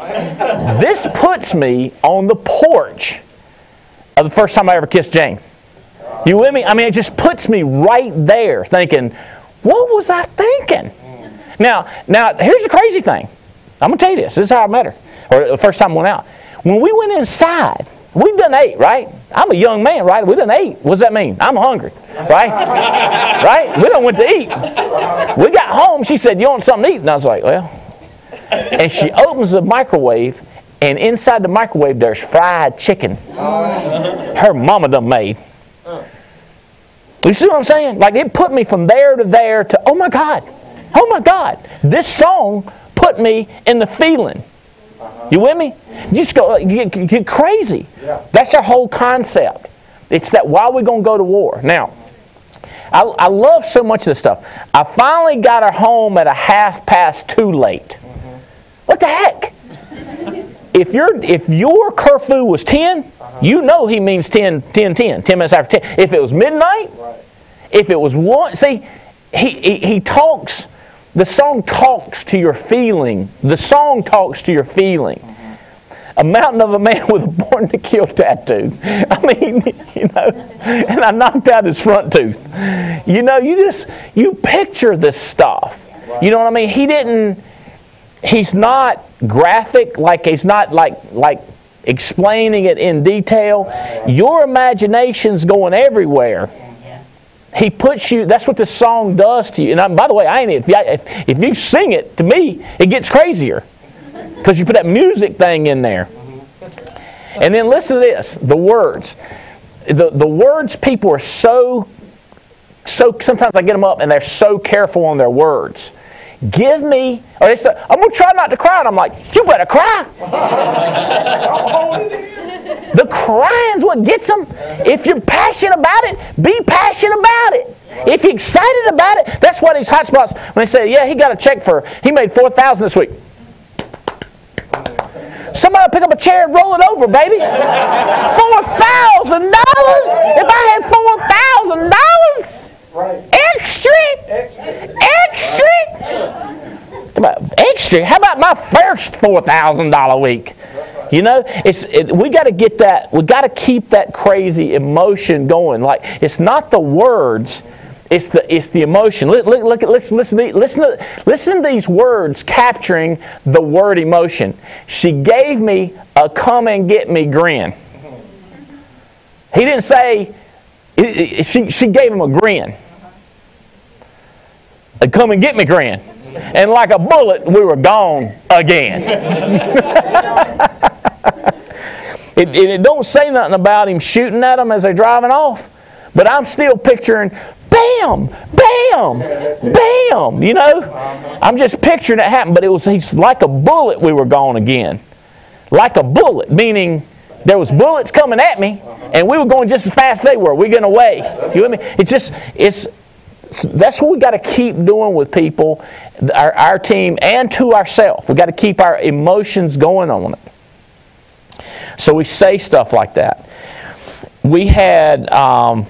Speaker 2: This puts me on the porch of the first time I ever kissed Jane. You with me? I mean, it just puts me right there thinking, what was I thinking? Now, here's the crazy thing. I'm going to tell you this. This is how I met her, or the first time I went out. When we went inside, we done ate, right? I'm a young man, right? We done ate. What does that mean? I'm hungry, right? Right? We done went to eat. We got home. She said, you want something to eat? And I was like, well. And she opens the microwave, and inside the microwave, there's fried chicken. Her mama done made. You see what I'm saying? Like, it put me from there to there to, oh my God. This song put me in the feeling. You with me? You just go, you get crazy. Yeah. That's our whole concept. It's that why we're going to go to war. Now, I love so much of this stuff. I finally got her home at a 2:30 late. What the heck? If your curfew was 10, you know he means 10 minutes after 10. If it was midnight, if it was 1, see, he talks. The song talks to your feeling. The song talks to your feeling. A mountain of a man with a born-to-kill tattoo. I mean, and I knocked out his front tooth. You picture this stuff. You know what I mean? He's not graphic, like he's not like explaining it in detail. Your imagination's going everywhere. He puts you, that's what this song does to you. And by the way, if you sing it, to me, it gets crazier. Because you put that music thing in there. And then listen to this, the words. The words, people are so, sometimes I get them up and they're so careful on their words. Give me, or they say, I'm going to try not to cry. And I'm like, you better cry. The crying's what gets them. If you're passionate about it, be passionate about it. If you're excited about it, that's why these hot spots, when they say, yeah, he got a check he made $4,000 this week. Somebody pick up a chair and roll it over, baby. $4,000? If I had $4,000? Right. Extra? How about my first $4,000 week? You know, we got to get that. We got to keep that crazy emotion going. Like, it's not the words, It's the emotion. Listen to these words capturing the word emotion. She gave me a come and get me grin. He didn't say, she gave him a grin. A come and get me grin. And like a bullet, we were gone again. It don't say nothing about him shooting at them as they're driving off. But I'm still picturing, bam, bam, bam, you know? I'm just picturing it happen, but he's like a bullet, we were gone again. Like a bullet, meaning there was bullets coming at me, and we were going just as fast as they were. We're getting away. You with me? That's what we got to keep doing with people, our team, and to ourselves. We got to keep our emotions going on it. So we say stuff like that. We had a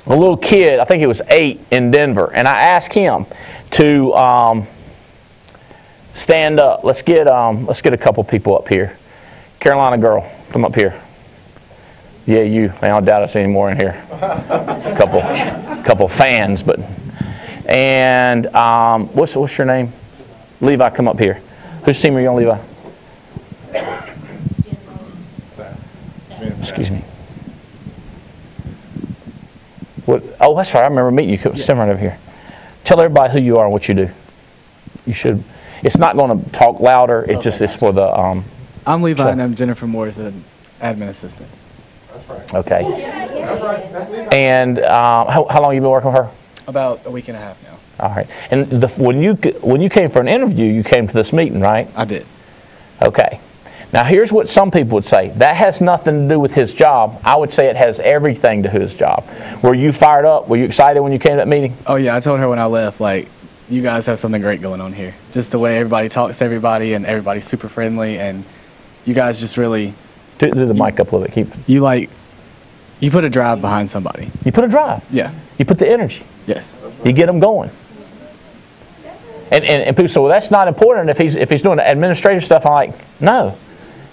Speaker 2: little kid, I think he was 8, in Denver, and I asked him to stand up. Let's get a couple people up here. Carolina girl, come up here. Yeah, you. I don't doubt us anymore in here. It's a couple fans, but what's your name? Levi, come up here. Whose team are you on, Levi? Excuse me. What? Oh, that's right. I remember meeting you. Stand right over here. Tell everybody who you are and what you do. You should. It's not going to talk louder. It just is for the.
Speaker 4: I'm Levi, and I'm Jennifer Moore's admin assistant.
Speaker 3: That's right.
Speaker 2: Okay.
Speaker 3: That's right. That's Levi.
Speaker 2: And how long have you been working with her?
Speaker 4: About a week and a half now.
Speaker 2: All right. And when you came for an interview, you came to this meeting, right?
Speaker 4: I did.
Speaker 2: Okay. Now here's what some people would say. That has nothing to do with his job. I would say it has everything to do with his job. Were you fired up? Were you excited when you came to that meeting?
Speaker 4: Oh yeah, I told her when I left, like, you guys have something great going on here. Just the way everybody talks to everybody, and everybody's super friendly, and you guys just really...
Speaker 2: Do the mic up a little bit.
Speaker 4: You put a drive behind somebody.
Speaker 2: You put a drive.
Speaker 4: Yeah.
Speaker 2: You put the energy.
Speaker 4: Yes.
Speaker 2: You get them going. And people say, well, that's not important if he's doing administrative stuff. I'm like, no.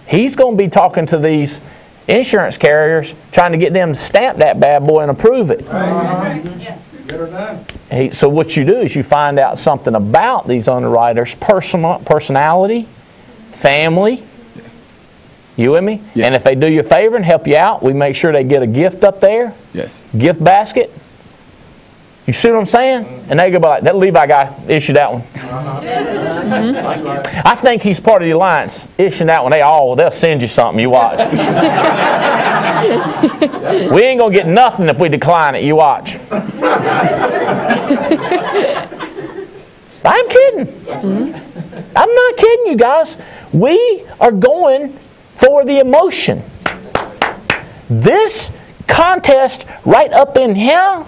Speaker 2: He's going to be talking to these insurance carriers, trying to get them to stamp that bad boy and approve it. So what you do is you find out something about these underwriters' personality, family. You with me?
Speaker 4: Yeah.
Speaker 2: And if they do you a favor and help you out, we make sure they get a gift up there.
Speaker 4: Yes.
Speaker 2: Gift basket. You see what I'm saying? And they go by like, that Levi guy issued that one. I think he's part of the alliance. Issue that one. They'll send you something. You watch. We ain't gonna get nothing if we decline it. You watch. I'm kidding. I'm not kidding you guys. We are going for the emotion. This contest right up in here,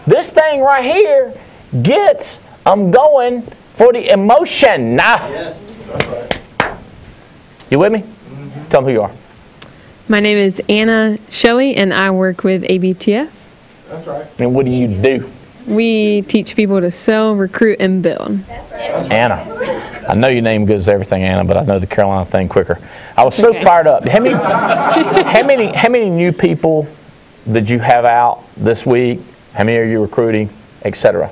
Speaker 2: this thing right here gets them going for the emotion. Nah. You with me? Tell them who you are.
Speaker 5: My name is Anna Shelley, and I work with ABTF.
Speaker 3: That's right.
Speaker 2: And what do you do?
Speaker 5: We teach people to sell, recruit, and build.
Speaker 2: Anna. I know your name goes everything, Anna, but I know the Carolina thing quicker. I was so fired up. How many new people did you have out this week? How many are you recruiting, etc.?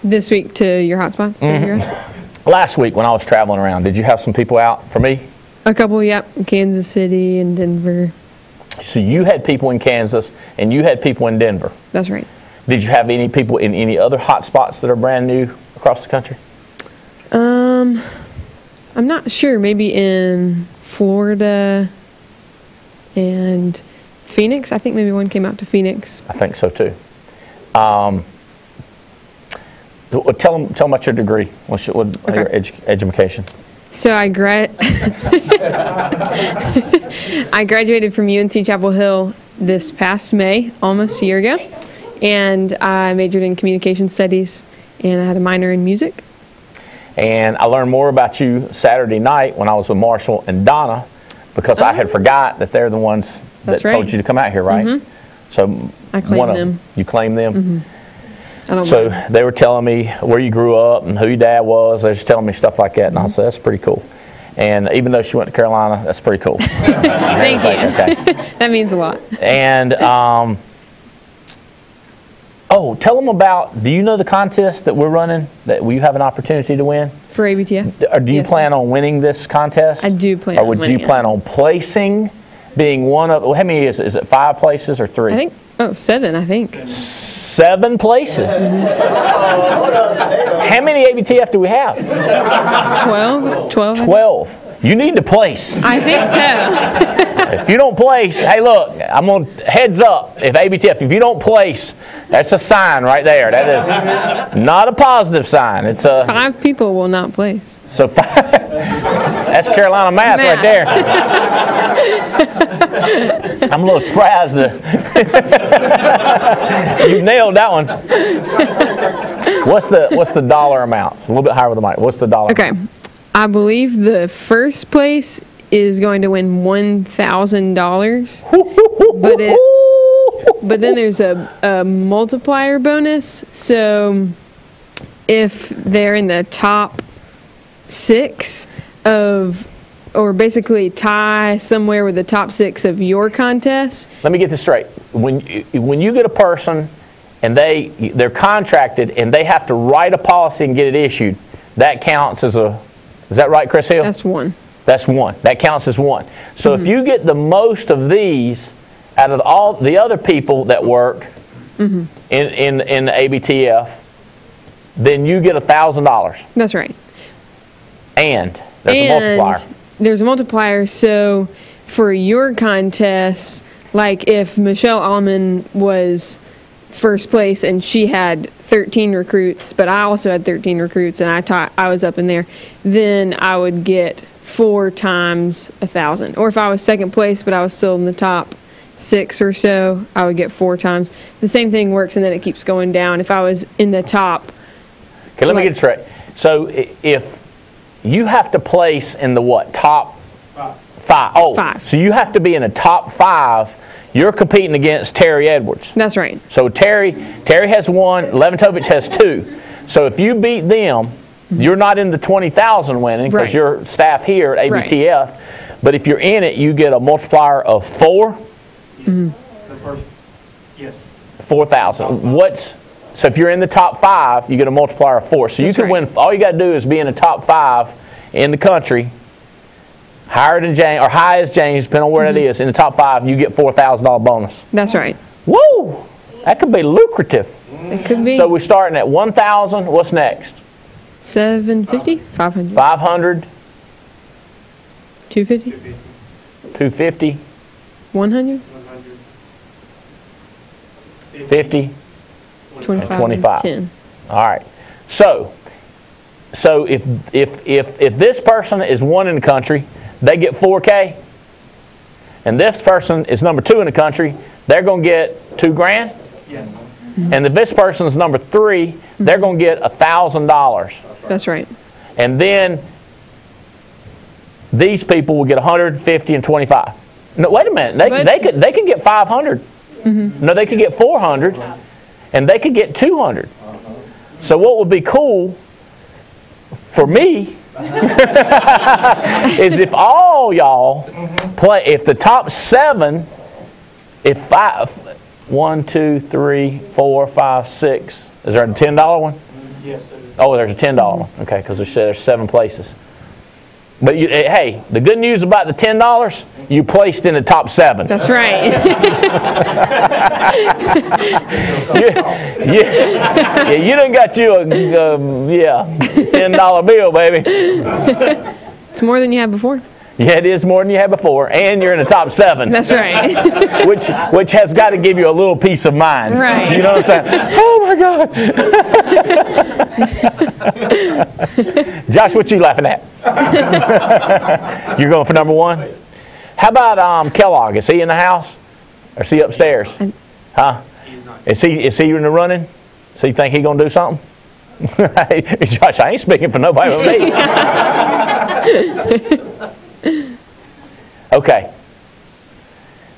Speaker 5: This week to your hotspots?
Speaker 2: Last week when I was traveling around, did you have some people out for me?
Speaker 5: A couple, yep. Kansas City and Denver.
Speaker 2: So you had people in Kansas and you had people in Denver.
Speaker 5: That's right.
Speaker 2: Did you have any people in any other hotspots that are brand new across the country?
Speaker 5: I'm not sure. Maybe in Florida and Phoenix. I think maybe one came out to Phoenix.
Speaker 2: I think so too. Tell them about your degree. What's your education?
Speaker 5: So I graduated from UNC Chapel Hill this past May, almost a year ago, and I majored in communication studies, and I had a minor in music. And I learned more about you Saturday night when I was with Marshall and Donna, because I had forgot that they're the ones that told you to come out here, right? So I claimed them.
Speaker 2: You claimed them? So they were telling me where you grew up and who your dad was. They were just telling me stuff like that, and I said, that's pretty cool. And even though she went to Carolina, that's pretty cool.
Speaker 5: Thank you.
Speaker 2: Okay.
Speaker 5: That means a lot.
Speaker 2: And Oh, tell them about, do you know the contest that we're running that you have an opportunity to win?
Speaker 5: For ABTF?
Speaker 2: Or do you plan on winning this contest?
Speaker 5: I do plan on winning.
Speaker 2: Or would you plan on placing, being one of, how many is it? Is it 5 places or 3?
Speaker 5: I think, 7, I think.
Speaker 2: 7 places? How many ABTF do we have?
Speaker 5: 12?
Speaker 2: 12. You need to place.
Speaker 5: I think so.
Speaker 2: If you don't place, hey look, I'm going to heads up, if ABTF, if you don't place, that's a sign right there. That is not a positive sign. It's a
Speaker 5: 5 people will not place.
Speaker 2: So 5, that's Carolina math right there. I'm a little surprised. You nailed that one. What's the dollar amount? It's a little bit higher with the mic. What's the dollar
Speaker 5: amount? Okay. I believe the first place is going to win $1,000. But then there's a multiplier bonus. So if they're in the top 6 of, or basically tie somewhere with the top 6 of your contest.
Speaker 2: Let me get this straight. When you get a person and they're contracted and they have to write a policy and get it issued, that counts as a, is that right, Chris Hill?
Speaker 5: That's 1.
Speaker 2: That's 1. That counts as 1. So if you get the most of these out of all the other people that work in the ABTF, then you get $1,000.
Speaker 5: That's right.
Speaker 2: And there's a multiplier.
Speaker 5: There's a multiplier. So for your contest, like if Michelle Allman was first place and she had 13 recruits, but I also had 13 recruits and I was up in there, then I would get 4 times 1,000. Or if I was second place but I was still in the top 6 or so, I would get 4 times. The same thing works, and then it keeps going down. If I was in the top.
Speaker 2: Okay, let me get it straight. So if you have to place in the what? Top 5. Oh,
Speaker 5: 5.
Speaker 2: So you have to be in the top 5. You're competing against Terry Edwards.
Speaker 5: That's right.
Speaker 2: So Terry has 1, Leventovich has 2. So if you beat them, you're not in the 20,000 winning because you're staff here at ABTF. Right. But if you're in it, you get a multiplier of 4.
Speaker 3: The first, yes.
Speaker 2: 4,000. So if you're in the top 5, you get a multiplier of 4. So you can win. All you got to do is be in the top 5 in the country. Higher than James, or high as James, depending on where it is. In the top 5, you get $4,000 bonus.
Speaker 5: That's right.
Speaker 2: Woo! That could be lucrative.
Speaker 5: It could be.
Speaker 2: So we're starting at 1,000. What's next?
Speaker 5: 750, 500.
Speaker 2: 500.
Speaker 5: 250.
Speaker 2: 250.
Speaker 5: 100.
Speaker 2: 50.
Speaker 5: 25.
Speaker 2: 25.
Speaker 5: 10.
Speaker 2: All right. So if this person is 1 in the country, they get $4K, and this person is number 2 in the country, they're going to get $2,000.
Speaker 3: Yes.
Speaker 2: And if this person is number 3, they're going to get $1,000.
Speaker 5: That's right.
Speaker 2: And then these people will get 150 and 25. No, wait a minute. They could get 500. No, they could get 400, and they could get 200. So what would be cool for me is if all y'all play, if the top 7, if 1, 2, 3, 4, 5, 6, is there a $10 one?
Speaker 3: Yes.
Speaker 2: Oh, there's a $10 one. Okay, because there's 7 places. But hey, the good news about the $10, you placed in the top 7.
Speaker 5: That's right.
Speaker 2: You done got you a $10 bill, baby.
Speaker 5: It's more than you had before.
Speaker 2: Yeah, it is more than you had before, and you're in the top 7.
Speaker 5: That's right.
Speaker 2: which has got to give you a little peace of mind.
Speaker 5: Right.
Speaker 2: You know what I'm saying? Oh my God. Josh, what you laughing at? You're going for number 1? How about Kellogg? Is he in the house? Or is he upstairs? Huh? Is he in the running? So you think he gonna do something? Josh, I ain't speaking for nobody but me. Okay.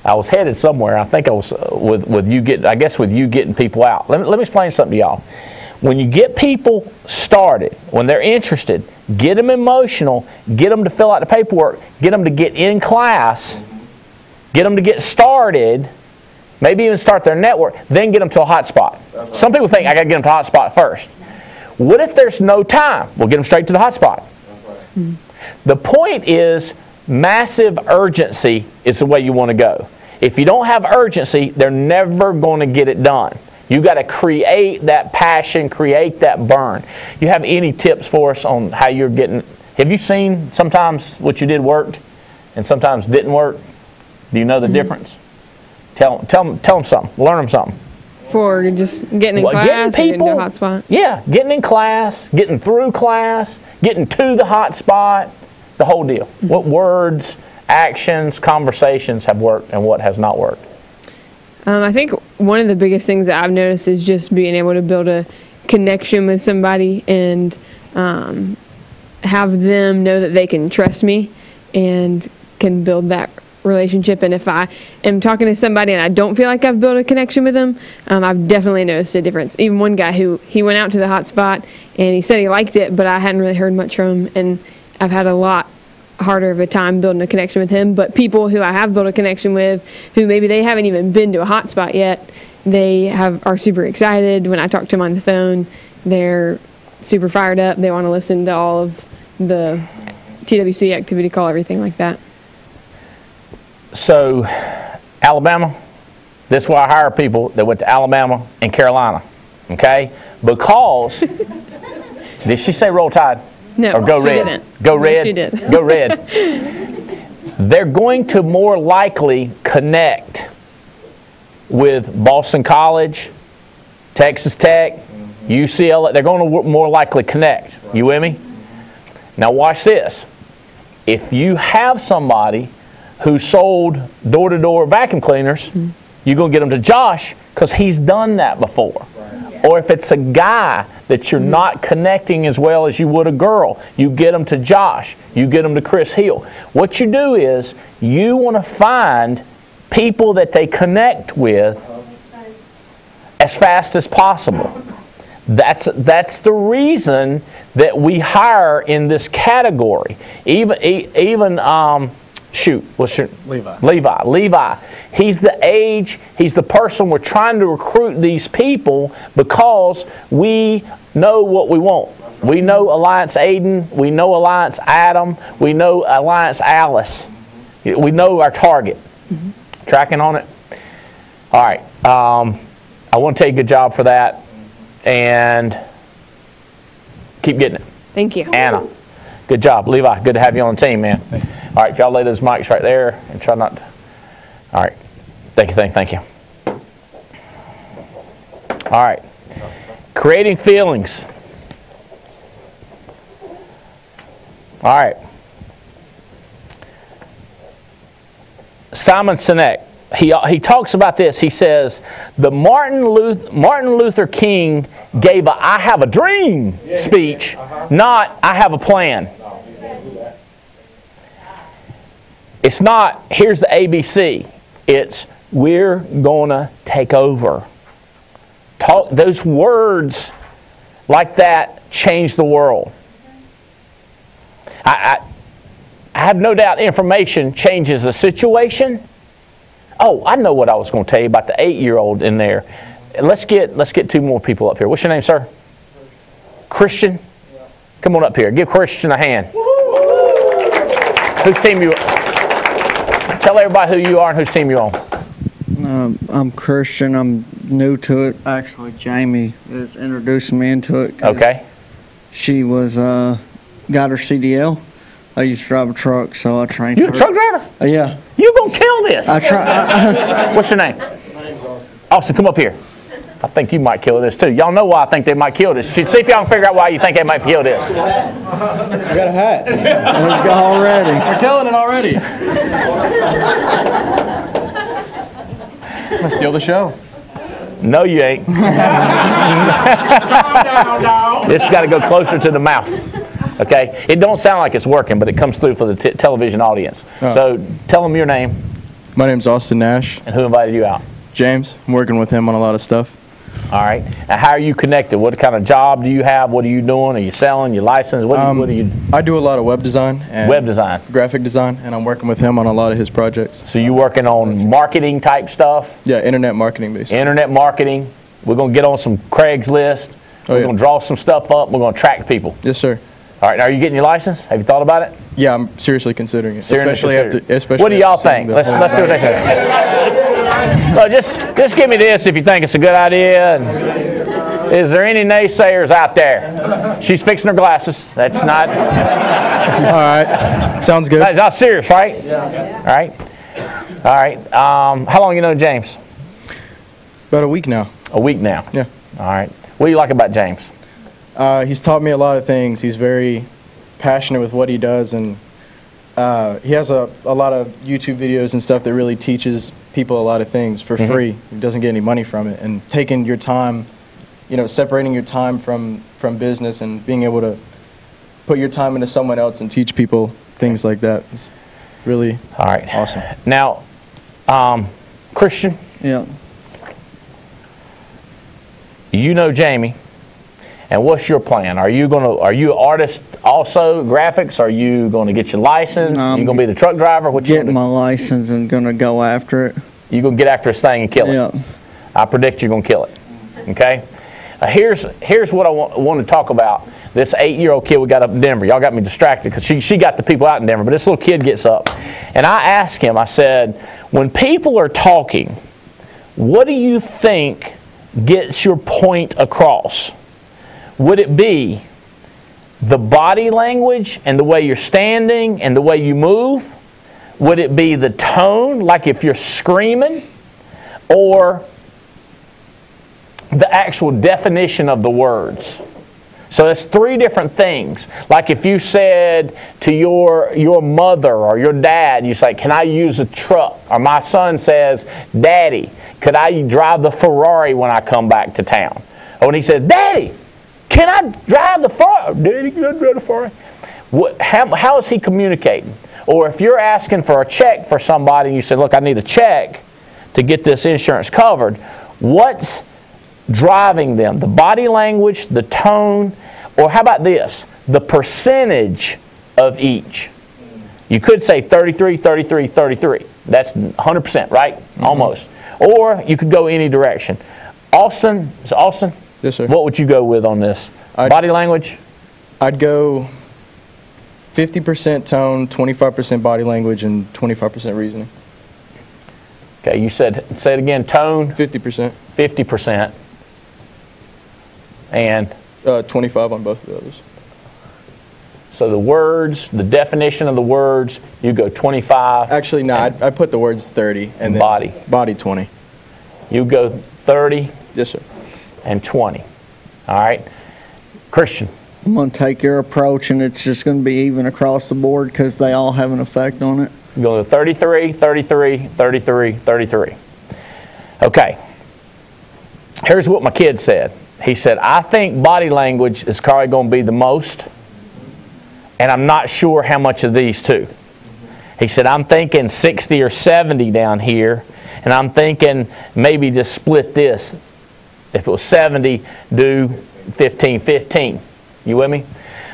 Speaker 2: I was headed somewhere. I think I was with you getting people out. Let me explain something to y'all. When you get people started, when they're interested, get them emotional, get them to fill out the paperwork, get them to get in class, get them to get started, maybe even start their network, then get them to a hotspot. Some people think I got to get them to a hotspot first. What if there's no time? We'll get them straight to the hotspot. The point is, massive urgency is the way you want to go. If you don't have urgency, they're never going to get it done. You got to create that passion, create that burn. You have any tips for us on how you're getting? Have you seen sometimes what you did worked and sometimes didn't work? Do you know the difference? Tell them something. Learn them something.
Speaker 5: For just getting in class or getting to a hotspot?
Speaker 2: Yeah, getting in class, getting through class, getting to the hotspot, the whole deal. What words, actions, conversations have worked and what has not worked?
Speaker 5: I think one of the biggest things that I've noticed is just being able to build a connection with somebody and have them know that they can trust me and can build that relationship. And if I am talking to somebody and I don't feel like I've built a connection with them, I've definitely noticed a difference. Even one guy he went out to the hotspot and he said he liked it, but I hadn't really heard much from him, and I've had a lot harder of a time building a connection with him. But people who I have built a connection with, who maybe they haven't even been to a hotspot yet, they are super excited. When I talk to them on the phone, they're super fired up. They want to listen to all of the TWC activity call, everything like that.
Speaker 2: So, Alabama, this is why I hire people that went to Alabama and Carolina, okay? Because, did she say Roll Tide?
Speaker 5: No,
Speaker 2: or go
Speaker 5: she
Speaker 2: red?
Speaker 5: Didn't.
Speaker 2: Go
Speaker 5: No,
Speaker 2: red?
Speaker 5: she did.
Speaker 2: Go red. They're going to more likely connect with Boston College, Texas Tech, UCLA. They're going to more likely connect. You with me? Now watch this. If you have somebody who sold door-to-door vacuum cleaners, you're going to get them to Josh because he's done that before. Or if it's a guy that you're not connecting as well as you would a girl, you get them to Josh. You get them to Chris Hill. What you do is you want to find people that they connect with as fast as possible. That's the reason that we hire in this category. What's your Levi. He's the person we're trying to recruit these people because we know what we want. We know Alliance Aiden, we know Alliance Adam, we know Alliance Alice. We know our target. Tracking on it? All right. I want to tell you good job for that. And keep getting it.
Speaker 5: Thank you.
Speaker 2: Anna, good job. Levi, good to have you on the team, man. All right, if y'all lay those mics right there and try not to. All right. Thank you. All right. Creating feelings. All right. Simon Sinek, he talks about this. He says, the Martin Luther King gave a I have a dream speech, not I have a plan. It's not, here's the ABC. It's, we're going to take over. Those words like that change the world. I have no doubt information changes the situation. Oh, I know what I was going to tell you about the 8-year-old in there. Let's get 2 more people up here. What's your name, sir? Christian? Come on up here. Give Christian a hand. Whose team you are? Tell everybody who you are and whose team you're on.
Speaker 6: I'm Christian. I'm new to it. Actually, Jamie is introducing me into it.
Speaker 2: Okay.
Speaker 6: She was got her CDL. I used to drive a truck, so I trained her.
Speaker 2: You a truck driver?
Speaker 6: Yeah.
Speaker 2: You're going to kill this.
Speaker 6: What's
Speaker 2: your name? My name's Austin. Austin, come up here. I think you might kill this too. Y'all know why I think they might kill this. See if y'all can figure out why you think they might kill this.
Speaker 3: I got a hat.
Speaker 6: Let's go already.
Speaker 3: We're killing it already. I'm going to steal the show.
Speaker 2: No, you ain't. This got to go closer to the mouth. Okay? It don't sound like it's working, but it comes through for the television audience. Oh. So tell them your name.
Speaker 3: My name's Austin Nash.
Speaker 2: And who invited you out?
Speaker 3: James. I'm working with him on a lot of stuff.
Speaker 2: All right. And how are you connected? What kind of job do you have? What are you doing? Are you selling? You licensed? What are you?
Speaker 7: I do a lot of web design and graphic design, and I'm working with him on a lot of his projects.
Speaker 2: So you working on marketing type stuff?
Speaker 7: Yeah, internet marketing basically.
Speaker 2: Internet marketing. We're going to get on some Craigslist. We're going to draw some stuff up. We're going to attract people.
Speaker 7: Yes, sir.
Speaker 2: All right. Now, are you getting your license? Have you thought about it?
Speaker 7: Yeah, I'm seriously considering it.
Speaker 2: Especially what do y'all think? Let's see what they say. Well, just give me this if you think it's a good idea. And is there any naysayers out there? She's fixing her glasses. That's not.
Speaker 7: All right. Sounds good.
Speaker 2: That's not serious, right? Yeah. All right. All right. How long you know James?
Speaker 7: About a week now.
Speaker 2: A week now.
Speaker 7: Yeah.
Speaker 2: All right. What do you like about James?
Speaker 7: He's taught me a lot of things. He's very passionate with what he does, and he has a lot of YouTube videos and stuff that really teaches people a lot of things for free. He doesn't get any money from it. And taking your time, separating your time from business and being able to put your time into someone else and teach people things like that is really awesome.
Speaker 2: Now, Christian.
Speaker 6: Yeah.
Speaker 2: You know Jamie. And what's your plan? Are you an artist also, graphics? Are you going to get your license? Are you going to be the truck driver? What you
Speaker 6: getting my license and going to go after it.
Speaker 2: You're going to get after this thing and kill it?
Speaker 6: Yeah.
Speaker 2: I predict you're going to kill it. Okay? Here's what I want to talk about. This 8-year-old kid we got up in Denver. Y'all got me distracted because she got the people out in Denver. But this little kid gets up. And I asked him, I said, when people are talking, what do you think gets your point across? Would it be the body language and the way you're standing and the way you move? Would it be the tone, like if you're screaming? Or the actual definition of the words? So it's 3 different things. Like if you said to your mother or your dad, you say, can I use a truck? Or my son says, Daddy, could I drive the Ferrari when I come back to town? Or when he says, Daddy, can I drive the Ferrari? Daddy, can I drive the Ferrari? How is he communicating? Or if you're asking for a check for somebody and you say, look, I need a check to get this insurance covered, what's driving them? The body language, the tone, or how about this? The percentage of each. You could say 33, 33, 33. That's 100%, right? Almost. Or you could go any direction. Austin?
Speaker 7: Yes, sir.
Speaker 2: What would you go with on this? Body language?
Speaker 7: I'd go 50% tone, 25% body language, and 25% reasoning.
Speaker 2: Okay, you say it again. Tone?
Speaker 7: 50%.
Speaker 2: 50%. And?
Speaker 7: 25 on both of those.
Speaker 2: So the words, the definition of the words, you go 25.
Speaker 7: Actually, no, I'd put the words 30 and then body 20.
Speaker 2: You go 30.
Speaker 7: Yes, sir.
Speaker 2: And 20. All right. Christian.
Speaker 6: I'm going to take your approach, and it's just going to be even across the board because they all have an effect on it.
Speaker 2: You're going to 33, 33, 33, 33. Okay. Here's what my kid said. He said, I think body language is probably going to be the most, and I'm not sure how much of these two. He said, I'm thinking 60 or 70 down here, and I'm thinking maybe just split this. If it was 70, do 15, 15. You with me?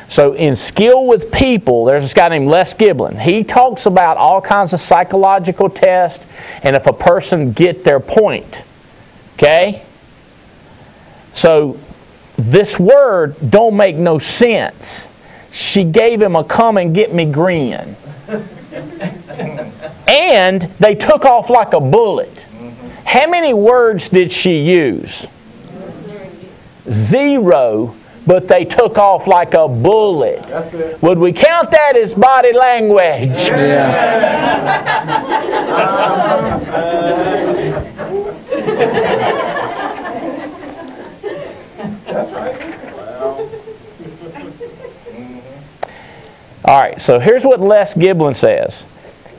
Speaker 2: So in Skill with People, there's this guy named Les Giblin. He talks about all kinds of psychological tests and if a person get their point. Okay? So this word don't make no sense. She gave him a come and get me grin. And they took off like a bullet. How many words did she use? 0, but they took off like a bullet.
Speaker 3: That's it.
Speaker 2: Would we count that as body language?
Speaker 3: That's right.
Speaker 2: All right, so here's what Les Giblin says.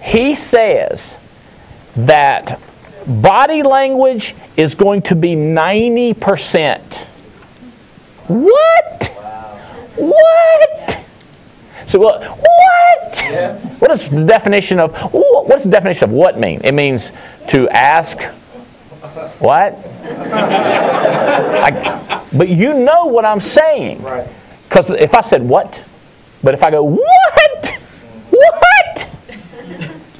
Speaker 2: He says that body language is going to be 90%. What? Wow. What? So what?
Speaker 3: Yeah.
Speaker 2: What is the definition of what mean? It means to ask What? But you know what I'm saying. Because if I said what, but if I go, what? What?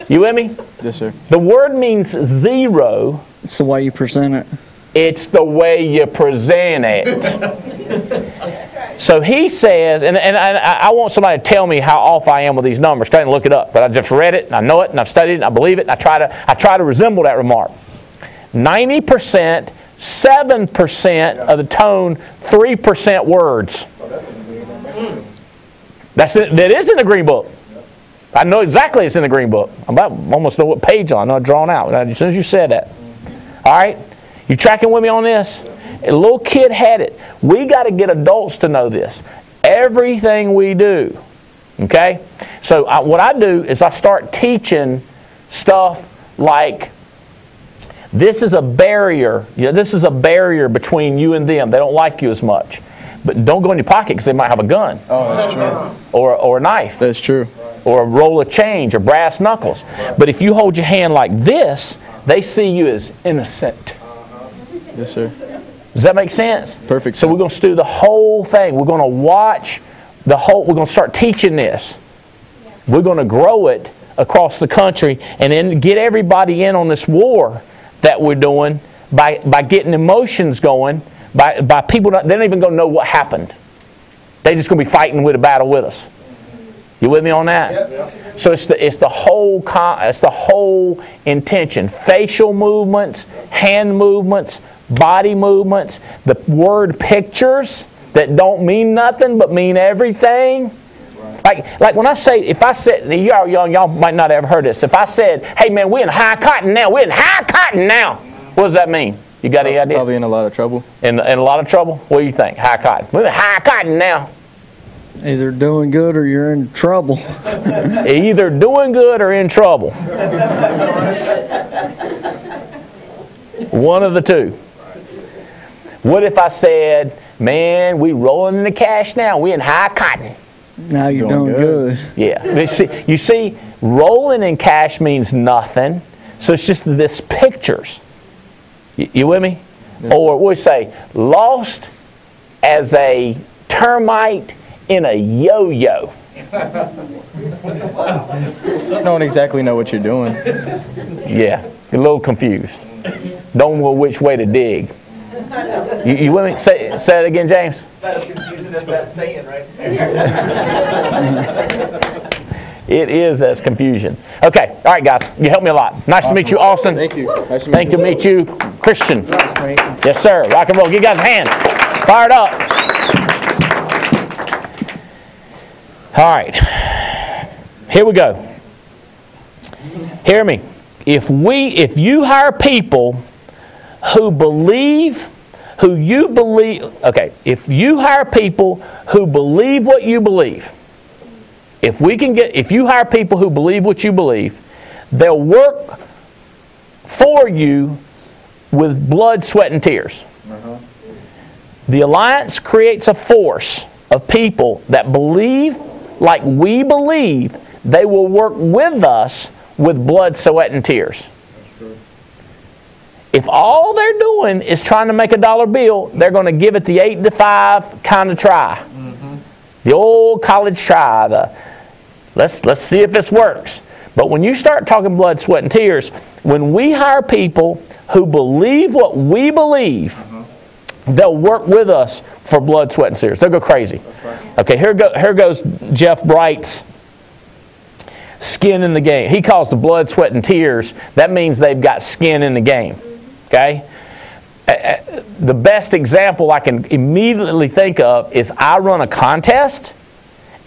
Speaker 2: You with me?
Speaker 7: Yes, sir.
Speaker 2: The word means zero.
Speaker 6: It's the way you present it.
Speaker 2: It's the way you present it. So he says, and I want somebody to tell me how off I am with these numbers. Trying to look it up, but I just read it, and I know it, and I've studied it, and I believe it, and I try to resemble that remark. 90%, 7% of the tone, 3% words. That is in the Green Book. I know exactly it's in the Green Book. I almost know what page I know it's drawn out as soon as you said that. All right? You tracking with me on this? A little kid had it. We got to get adults to know this. Everything we do. Okay? So what I do is I start teaching stuff like this is a barrier. This is a barrier between you and them. They don't like you as much. But don't go in your pocket because they might have a gun.
Speaker 7: Oh, that's true.
Speaker 2: Or a knife.
Speaker 7: That's true.
Speaker 2: Or a roll of change or brass knuckles. But if you hold your hand like this, they see you as innocent.
Speaker 7: Yes, sir.
Speaker 2: Does that make sense?
Speaker 7: Perfect.
Speaker 2: So we're going to do the whole thing. We're going to watch the whole. We're going to start teaching this. We're going to grow it across the country and then get everybody in on this war that we're doing by getting emotions going, by people, they don't even going to know what happened. They're just going to be fighting with a battle with us. You with me on that? Yep. So it's the whole intention. Facial movements, hand movements, body movements, the word pictures that don't mean nothing but mean everything. Like when I say, if I said, y'all young, y'all might not have heard this. If I said, hey man, we're in high cotton now. We're in high cotton now. What does that mean? You got any idea?
Speaker 7: Probably in a lot of trouble.
Speaker 2: In a lot of trouble? What do you think? High cotton. We're in high cotton now.
Speaker 6: Either doing good or you're in trouble.
Speaker 2: Either doing good or in trouble. One of the two. What if I said, man, we rolling in the cash now. We in high cotton.
Speaker 6: Now you're doing good.
Speaker 2: Yeah. You see, rolling in cash means nothing. So it's just this pictures. You with me? Yeah. Or we say, lost as a termite in a yo-yo.
Speaker 7: Don't exactly know what you're doing.
Speaker 2: Yeah, a little confused. Don't know which way to dig. You with me? Say it again, James.
Speaker 3: It's not as confusing as that saying right there.
Speaker 2: It is as confusion. Okay, all right, guys. You helped me a lot. Nice to meet you, Austin.
Speaker 7: Thank you. Nice
Speaker 2: to meet you, Christian. Yes, sir. Rock and roll. Give you guys a hand. Fired up. All right. Here we go. Hear me. If you hire people if you hire people who believe what you believe, if you hire people who believe what you believe, they'll work for you with blood, sweat, and tears. The Alliance creates a force of people that believe like we believe. They will work with us with blood, sweat, and tears. If all they're doing is trying to make a dollar bill, they're going to give it the 8 to 5 kind of try. The old college try. Let's see if this works. But when you start talking blood, sweat, and tears, when we hire people who believe what we believe, they'll work with us for blood, sweat, and tears. They'll go crazy. Okay, here goes Jeff Bright's skin in the game. He calls the blood, sweat, and tears. That means they've got skin in the game. Okay? The best example I can immediately think of is I run a contest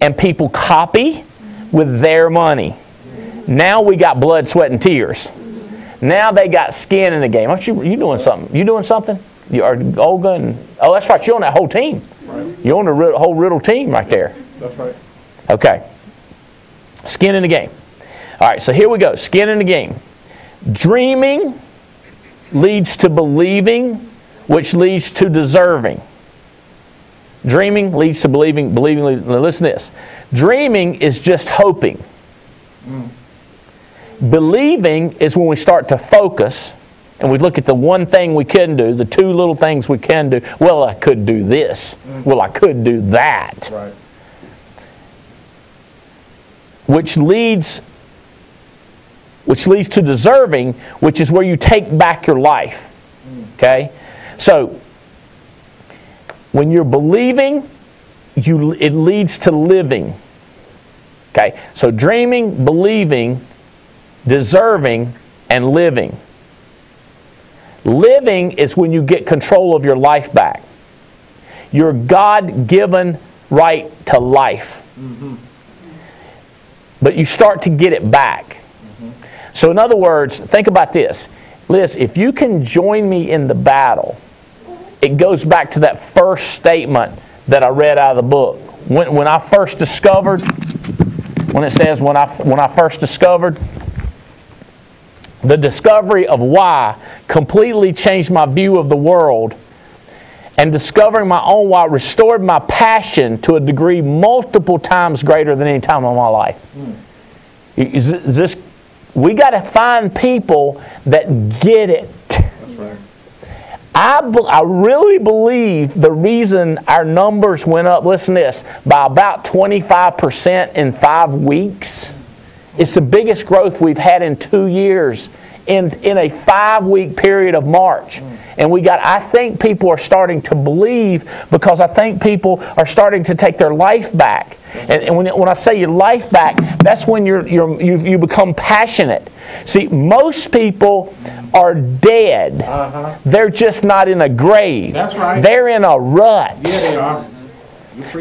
Speaker 2: and people copy with their money. Now we got blood, sweat, and tears. Now they got skin in the game. Aren't you doing something? You doing something? You are Olga and that's right. You're on that whole team. Right. You're on the whole Riddle team right there.
Speaker 7: That's right.
Speaker 2: Okay. Skin in the game. All right. So here we go. Skin in the game. Dreaming leads to believing, which leads to deserving. Dreaming leads to believing. Believing leads, listen to this. Dreaming is just hoping. Believing is when we start to focus and we look at the one thing we couldn't do, the two little things we can do. Well, I could do this. Well, I could do that.
Speaker 3: Right.
Speaker 2: Which leads to deserving, which is where you take back your life. Okay? So, when you're believing, it leads to living. Okay? So dreaming, believing, deserving, and living. Living is when you get control of your life back. Your God-given right to life. But you start to get it back. So in other words, think about this. Liz, if you can join me in the battle, it goes back to that first statement that I read out of the book. When I first discovered, when it says when I first discovered, the discovery of why completely changed my view of the world, and discovering my own why restored my passion to a degree multiple times greater than any time in my life. We got to find people that get it.
Speaker 3: That's right.
Speaker 2: I really believe the reason our numbers went up, listen to this, by about 25% in 5 weeks. It's the biggest growth we've had in 2 years in a 5-week period of March. And I think people are starting to believe, because I think people are starting to take their life back. And when I say your life back, that's when you become passionate. See, most people are dead. They're just not in a grave.
Speaker 3: That's right.
Speaker 2: They're in a rut.
Speaker 3: Yeah, they are.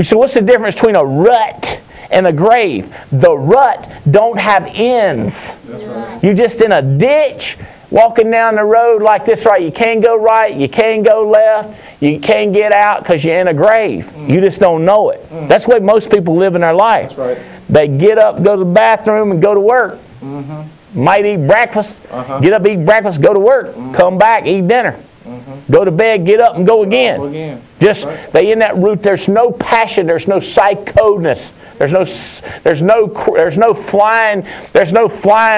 Speaker 2: So what's the difference between a rut and a grave? The rut don't have ends.
Speaker 3: That's right.
Speaker 2: You're just in a ditch, walking down the road like this, right? You can't go right, you can't go left, you can't get out because you're in a grave. You just don't know it. That's the way most people live in their life.
Speaker 3: That's right.
Speaker 2: They get up, go to the bathroom, and go to work. Might eat breakfast, get up, eat breakfast, go to work, come back, eat dinner. Go to bed, get up, and go again. Just they in that route. There's no passion. There's no psycho-ness. There's no flying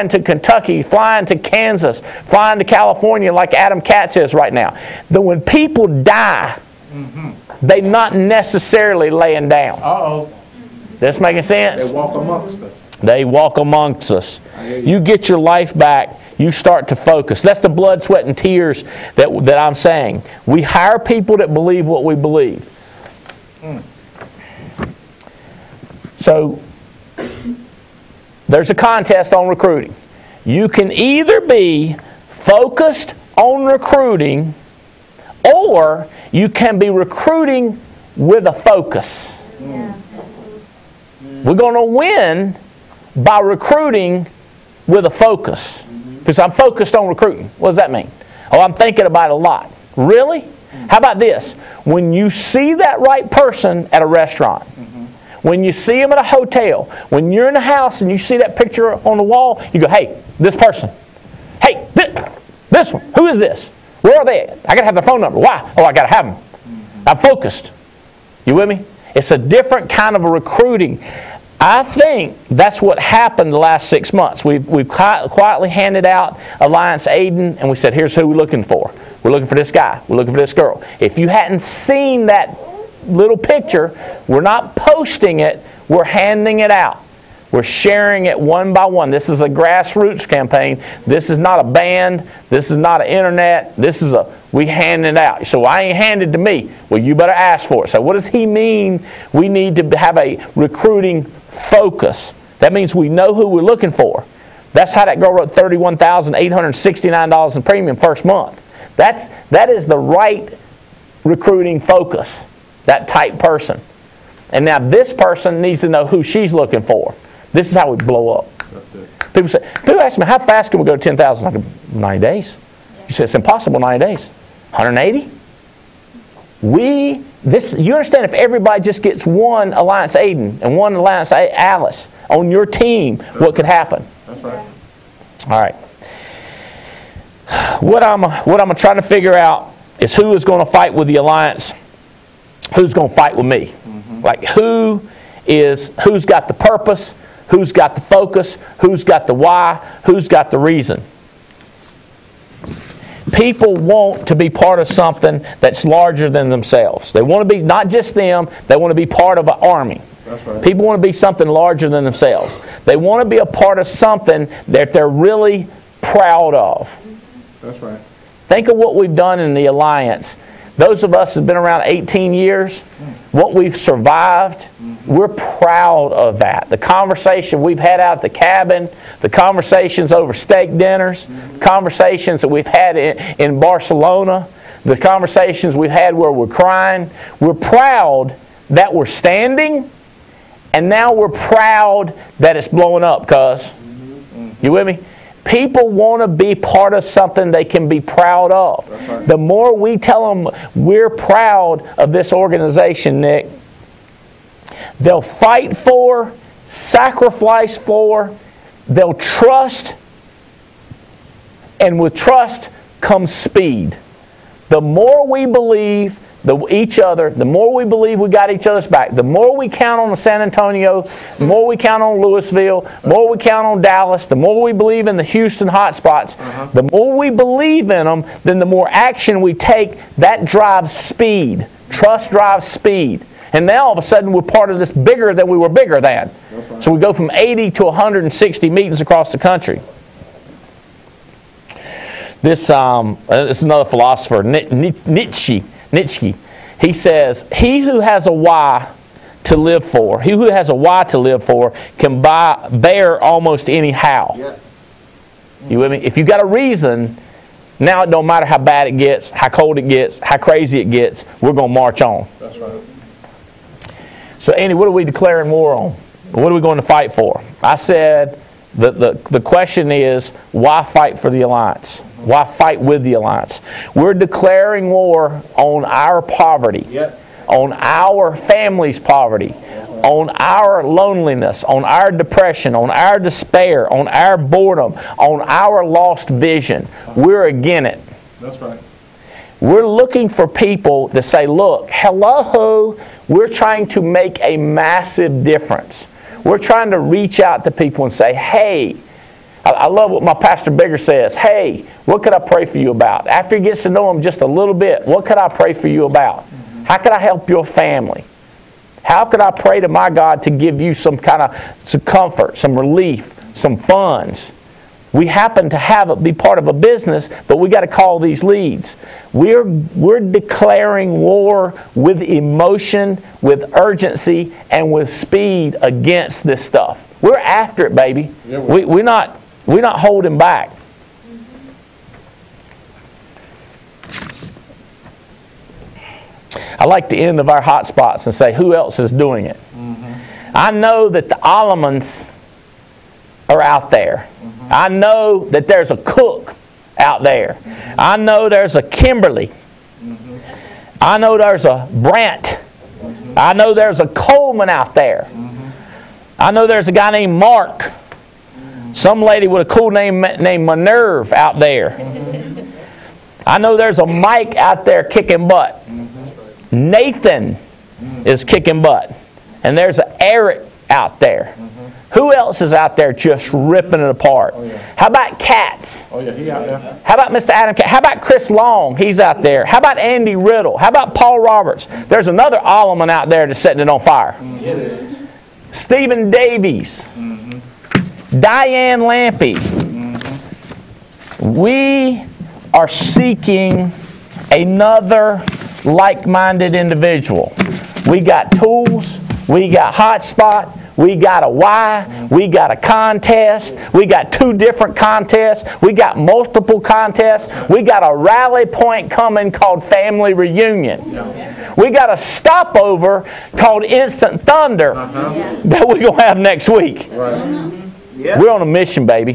Speaker 2: to Kentucky, flying to Kansas, flying to California like Adam Katz is right now. When people die, they're not necessarily laying down. That's making sense?
Speaker 3: They walk amongst us.
Speaker 2: They walk amongst us. You get your life back. You start to focus. That's the blood, sweat, and tears that I'm saying. We hire people that believe what we believe. So, there's a contest on recruiting. You can either be focused on recruiting, or you can be recruiting with a focus. We're going to win by recruiting with a focus. Because I'm focused on recruiting. What does that mean? Oh, I'm thinking about it a lot. Really? How about this? When you see that right person at a restaurant, when you see them at a hotel, when you're in the house and you see that picture on the wall, you go, hey, this person. Hey, this one. Who is this? Where are they? I got to have their phone number. Why? Oh, I got to have them. I'm focused. You with me? It's a different kind of a recruiting. I think that's what happened the last 6 months. We've quietly handed out Alliance Aiden, and we said, here's who we're looking for. We're looking for this guy. We're looking for this girl. If you hadn't seen that little picture, we're not posting it. We're handing it out. We're sharing it one by one. This is a grassroots campaign. This is not a band. This is not an internet. We hand it out. So I ain't handed to me. Well, you better ask for it. So what does he mean? We need to have a recruiting focus. That means we know who we're looking for. That's how that girl wrote $31,869 in premium first month. That is the right recruiting focus, that type person. And now this person needs to know who she's looking for. This is how we blow up. That's it. People ask me, how fast can we go to 10,000? I go, 90 days. You say, it's impossible, 90 days. 180? You understand, if everybody just gets one Alliance Aiden and one Alliance Alice on your team, what could happen?
Speaker 3: That's right.
Speaker 2: All right. What I'm trying to figure out is who is going to fight with the Alliance, who's going to fight with me. Like who's got the purpose, who's got the focus, who's got the why, who's got the reason. people want to be part of something that's larger than themselves. They want to be, not just them, they want to be part of an army.
Speaker 3: That's right.
Speaker 2: People want to be something larger than themselves. They want to be a part of something that they're really proud of.
Speaker 3: That's right.
Speaker 2: Think of what we've done in the Alliance. Those of us who have been around 18 years, what we've survived, we're proud of that. The conversation we've had out at the cabin, the conversations over steak dinners, conversations that we've had in Barcelona, the conversations we've had where we're crying. We're proud that we're standing, and now we're proud that it's blowing up, cuz. You with me? People want to be part of something they can be proud of. Right. The more we tell them we're proud of this organization, Nick, they'll fight for, sacrifice for, they'll trust, and with trust comes speed. The more we believe each other, the more we believe we got each other's back, the more we count on San Antonio, the more we count on Louisville, the more we count on Dallas, the more we believe in the Houston hotspots, the more we believe in them, then the more action we take. That drives speed. Trust drives speed. And now all of a sudden we're part of this bigger than we were bigger than. So we go from 80 to 160 meetings across the country. This is another philosopher, Nietzsche. He says, he who has a why to live for, he who has a why to live for can bear almost any how. Yeah. You with me? If you got a reason, now it don't matter how bad it gets, how cold it gets, how crazy it gets, we're going to march on.
Speaker 3: That's right.
Speaker 2: So Andy, what are we declaring war on? What are we going to fight for? I said the question is, why fight for the Alliance? Why fight with the Alliance? We're declaring war on our poverty, on our family's poverty, on our loneliness, on our depression, on our despair, on our boredom, on our lost vision. We're against it.
Speaker 3: That's right.
Speaker 2: We're looking for people to say, look, hello, we're trying to make a massive difference. We're trying to reach out to people and say, hey, I love what my Pastor Bigger says. Hey, what could I pray for you about? After he gets to know him just a little bit, what could I pray for you about? How could I help your family? How could I pray to my God to give you some kind of some comfort, some relief, some funds? We happen to have it be part of a business, but we got to call these leads. We're declaring war with emotion, with urgency, and with speed against this stuff. We're after it, baby. Yeah, we're not holding back. I like the end of our hot spots and say, who else is doing it? I know that the Allemans are out there. I know that there's a Cook out there. I know there's a Kimberly. I know there's a Brant. I know there's a Coleman out there. I know there's a guy named Mark. Some lady with a cool name named Minerve out there. I know there's a Mike out there kicking butt. Nathan is kicking butt. And there's an Eric out there. Who else is out there just ripping it apart? Oh, yeah. How about Katz?
Speaker 3: Oh, yeah, he out there.
Speaker 2: How about Mr. Adam Katz? How about Chris Long? He's out there. How about Andy Riddle? How about Paul Roberts? There's another Alleman out there that's setting it on fire. Stephen Davies. Diane Lampy. We are seeking another like-minded individual. We got tools. We got hotspot. We got a why. We got a contest. We got 2 different contests. We got multiple contests. We got a rally point coming called Family Reunion. We got a stopover called Instant Thunder that we're going to have next week. We're on a mission, baby.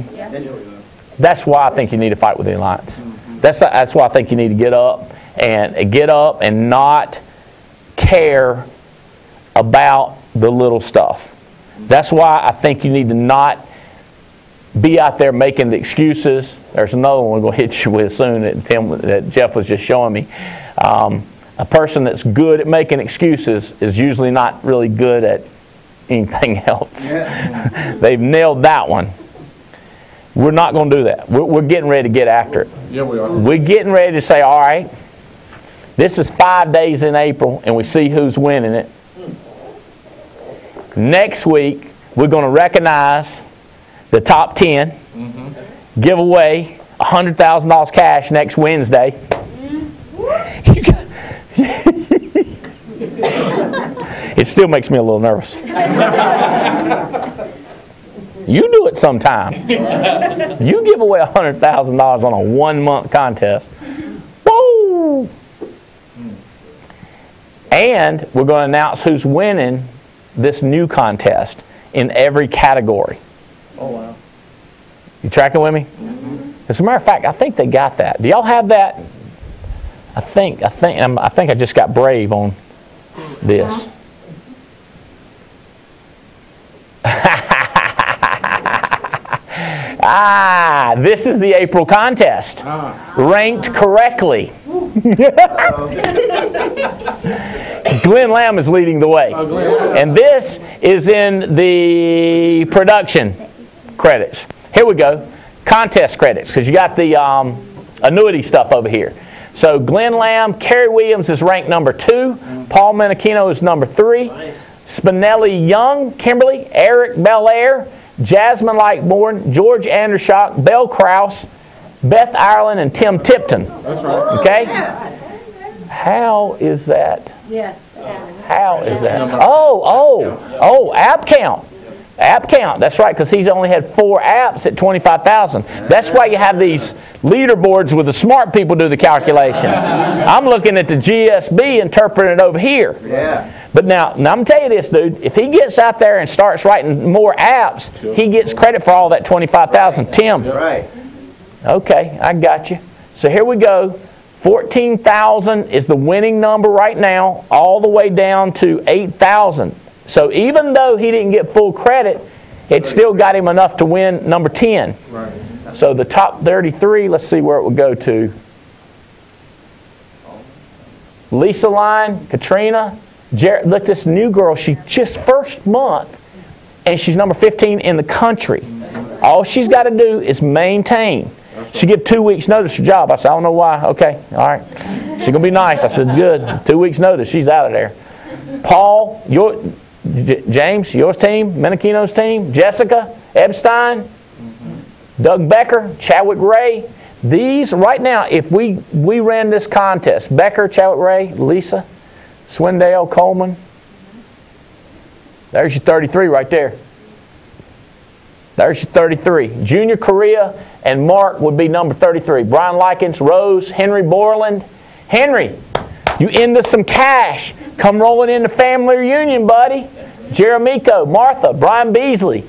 Speaker 2: That's why I think you need to fight with the Alliance. That's why I think you need to get up and not care about the little stuff. That's why I think you need to not be out there making the excuses. There's another one we're going to hit you with soon that Jeff was just showing me. A person that's good at making excuses is usually not really good at anything else. They've nailed that one. We're not going to do that. We're getting ready to get after it.
Speaker 3: Yeah, we are.
Speaker 2: We're getting ready to say, all right, this is 5 days in April, and we see who's winning it. Next week, we're going to recognize the top 10, give away $100,000 cash next Wednesday. It still makes me a little nervous. You do it sometime. You give away $100,000 on a 1-month contest. Woo! And we're going to announce who's winning this new contest in every category.
Speaker 3: Oh, wow.
Speaker 2: You tracking with me? As a matter of fact, I think they got that. Do y'all have that? I think I just got brave on this. This is the April contest. Ranked correctly. Glenn Lamb is leading the way. And this is in the production credits. Here we go. Contest credits, because you got the annuity stuff over here. So Glenn Lamb, Kerry Williams is ranked number 2. Paul Menachino is number 3. Spinelli Young, Kimberly, Eric Belair, Jasmine Lightborn, George Andershock, Belle Krause, Beth Ireland, and Tim Tipton.
Speaker 3: That's right.
Speaker 2: Okay? How is that?
Speaker 8: Yeah.
Speaker 2: How is that? Oh, app count. App count. That's right, because he's only had 4 apps at 25,000. That's why you have these leaderboards where the smart people do the calculations. I'm looking at the GSB interpreting it over here.
Speaker 6: Yeah.
Speaker 2: But now I'm going to tell you this, dude. If he gets out there and starts writing more apps, he gets credit for all that 25,000. Tim.
Speaker 6: Right.
Speaker 2: Okay, I got you. So here we go. 14,000 is the winning number right now, all the way down to 8,000. So even though he didn't get full credit, it still got him enough to win number 10.
Speaker 3: Right.
Speaker 2: So the top 33, let's see where it would go to. Lisa Line, Katrina, Jared, look, this new girl, she just first month, and she's number 15 in the country. All she's got to do is maintain. She give 2 weeks notice for job. I said, I don't know why. Okay, all right. She's going to be nice. I said, good. 2 weeks notice. She's out of there. Paul, James, yours team, Menachino's team, Jessica, Epstein, Doug Becker, Chadwick Ray. These, right now, if we ran this contest, Becker, Chadwick Ray, Lisa, Swindale, Coleman, there's your 33 right there. There's your 33. Junior Correa and Mark would be number 33. Brian Likens, Rose, Henry Borland. Henry, you into some cash. Come rolling into family reunion, buddy. Jeremico, Martha, Brian Beasley.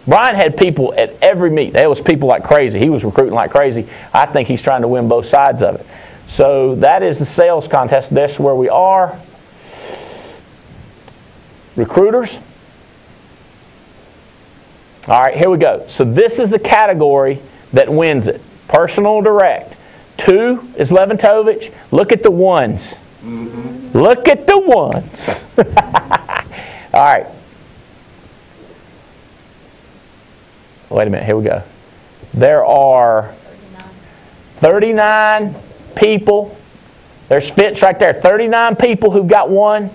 Speaker 2: Brian had people at every meet. There was people like crazy. He was recruiting like crazy. I think he's trying to win both sides of it. So that is the sales contest. That's where we are. Recruiters. All right, here we go. So this is the category that wins it. Personal direct. 2 is Leventovich. Look at the ones. Look at the ones. All right. Wait a minute. Here we go. There are 39 people. There's Fitz right there. 39 people who've got 1.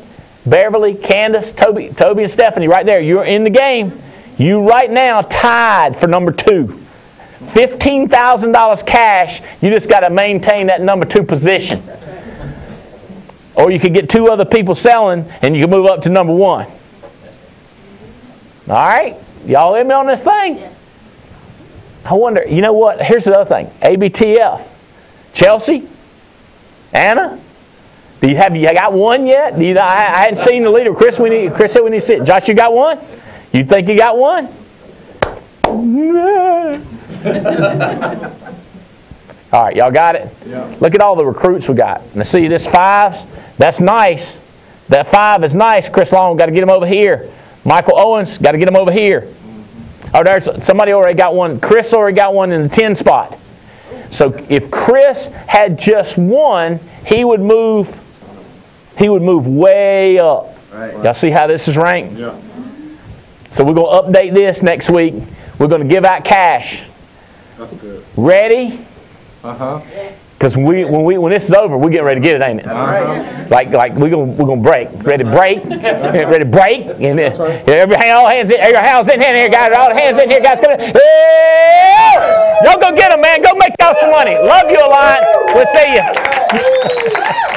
Speaker 2: Beverly, Candace, Toby and Stephanie right there. You're in the game. You right now tied for number 2. $15,000 cash. You just got to maintain that number 2 position. Or you could get 2 other people selling and you can move up to number 1. All right? Y'all in me on this thing? I wonder, you know what? Here's the other thing. ABTF. Chelsea? Anna? Do you got 1 yet? I hadn't seen the leader. Chris, we need to sit. Josh, you got 1? You think you got 1? All right, y'all got it? Yeah. Look at all the recruits we got. Now see this 5s? That's nice. That 5 is nice. Chris Long, got to get him over here. Michael Owens, got to get him over here. Oh, there's somebody already got 1. Chris already got 1 in the 10 spot. So if Chris had just 1, he would move way up. Right. Y'all see how this is ranked? Yeah. So we're going to update this next week. We're going to give out cash.
Speaker 3: That's good.
Speaker 2: Ready?
Speaker 3: Uh-huh.
Speaker 2: Because when this is over, we're getting ready to get it, ain't it?
Speaker 3: That's right.
Speaker 2: Like we're gonna break. Ready to break? Ready to break? And then, all hands in here, guys. All the hands in here, guys. Come in. Y'all go get them, man. Go make y'all some money. Love you, Alliance. We'll see you.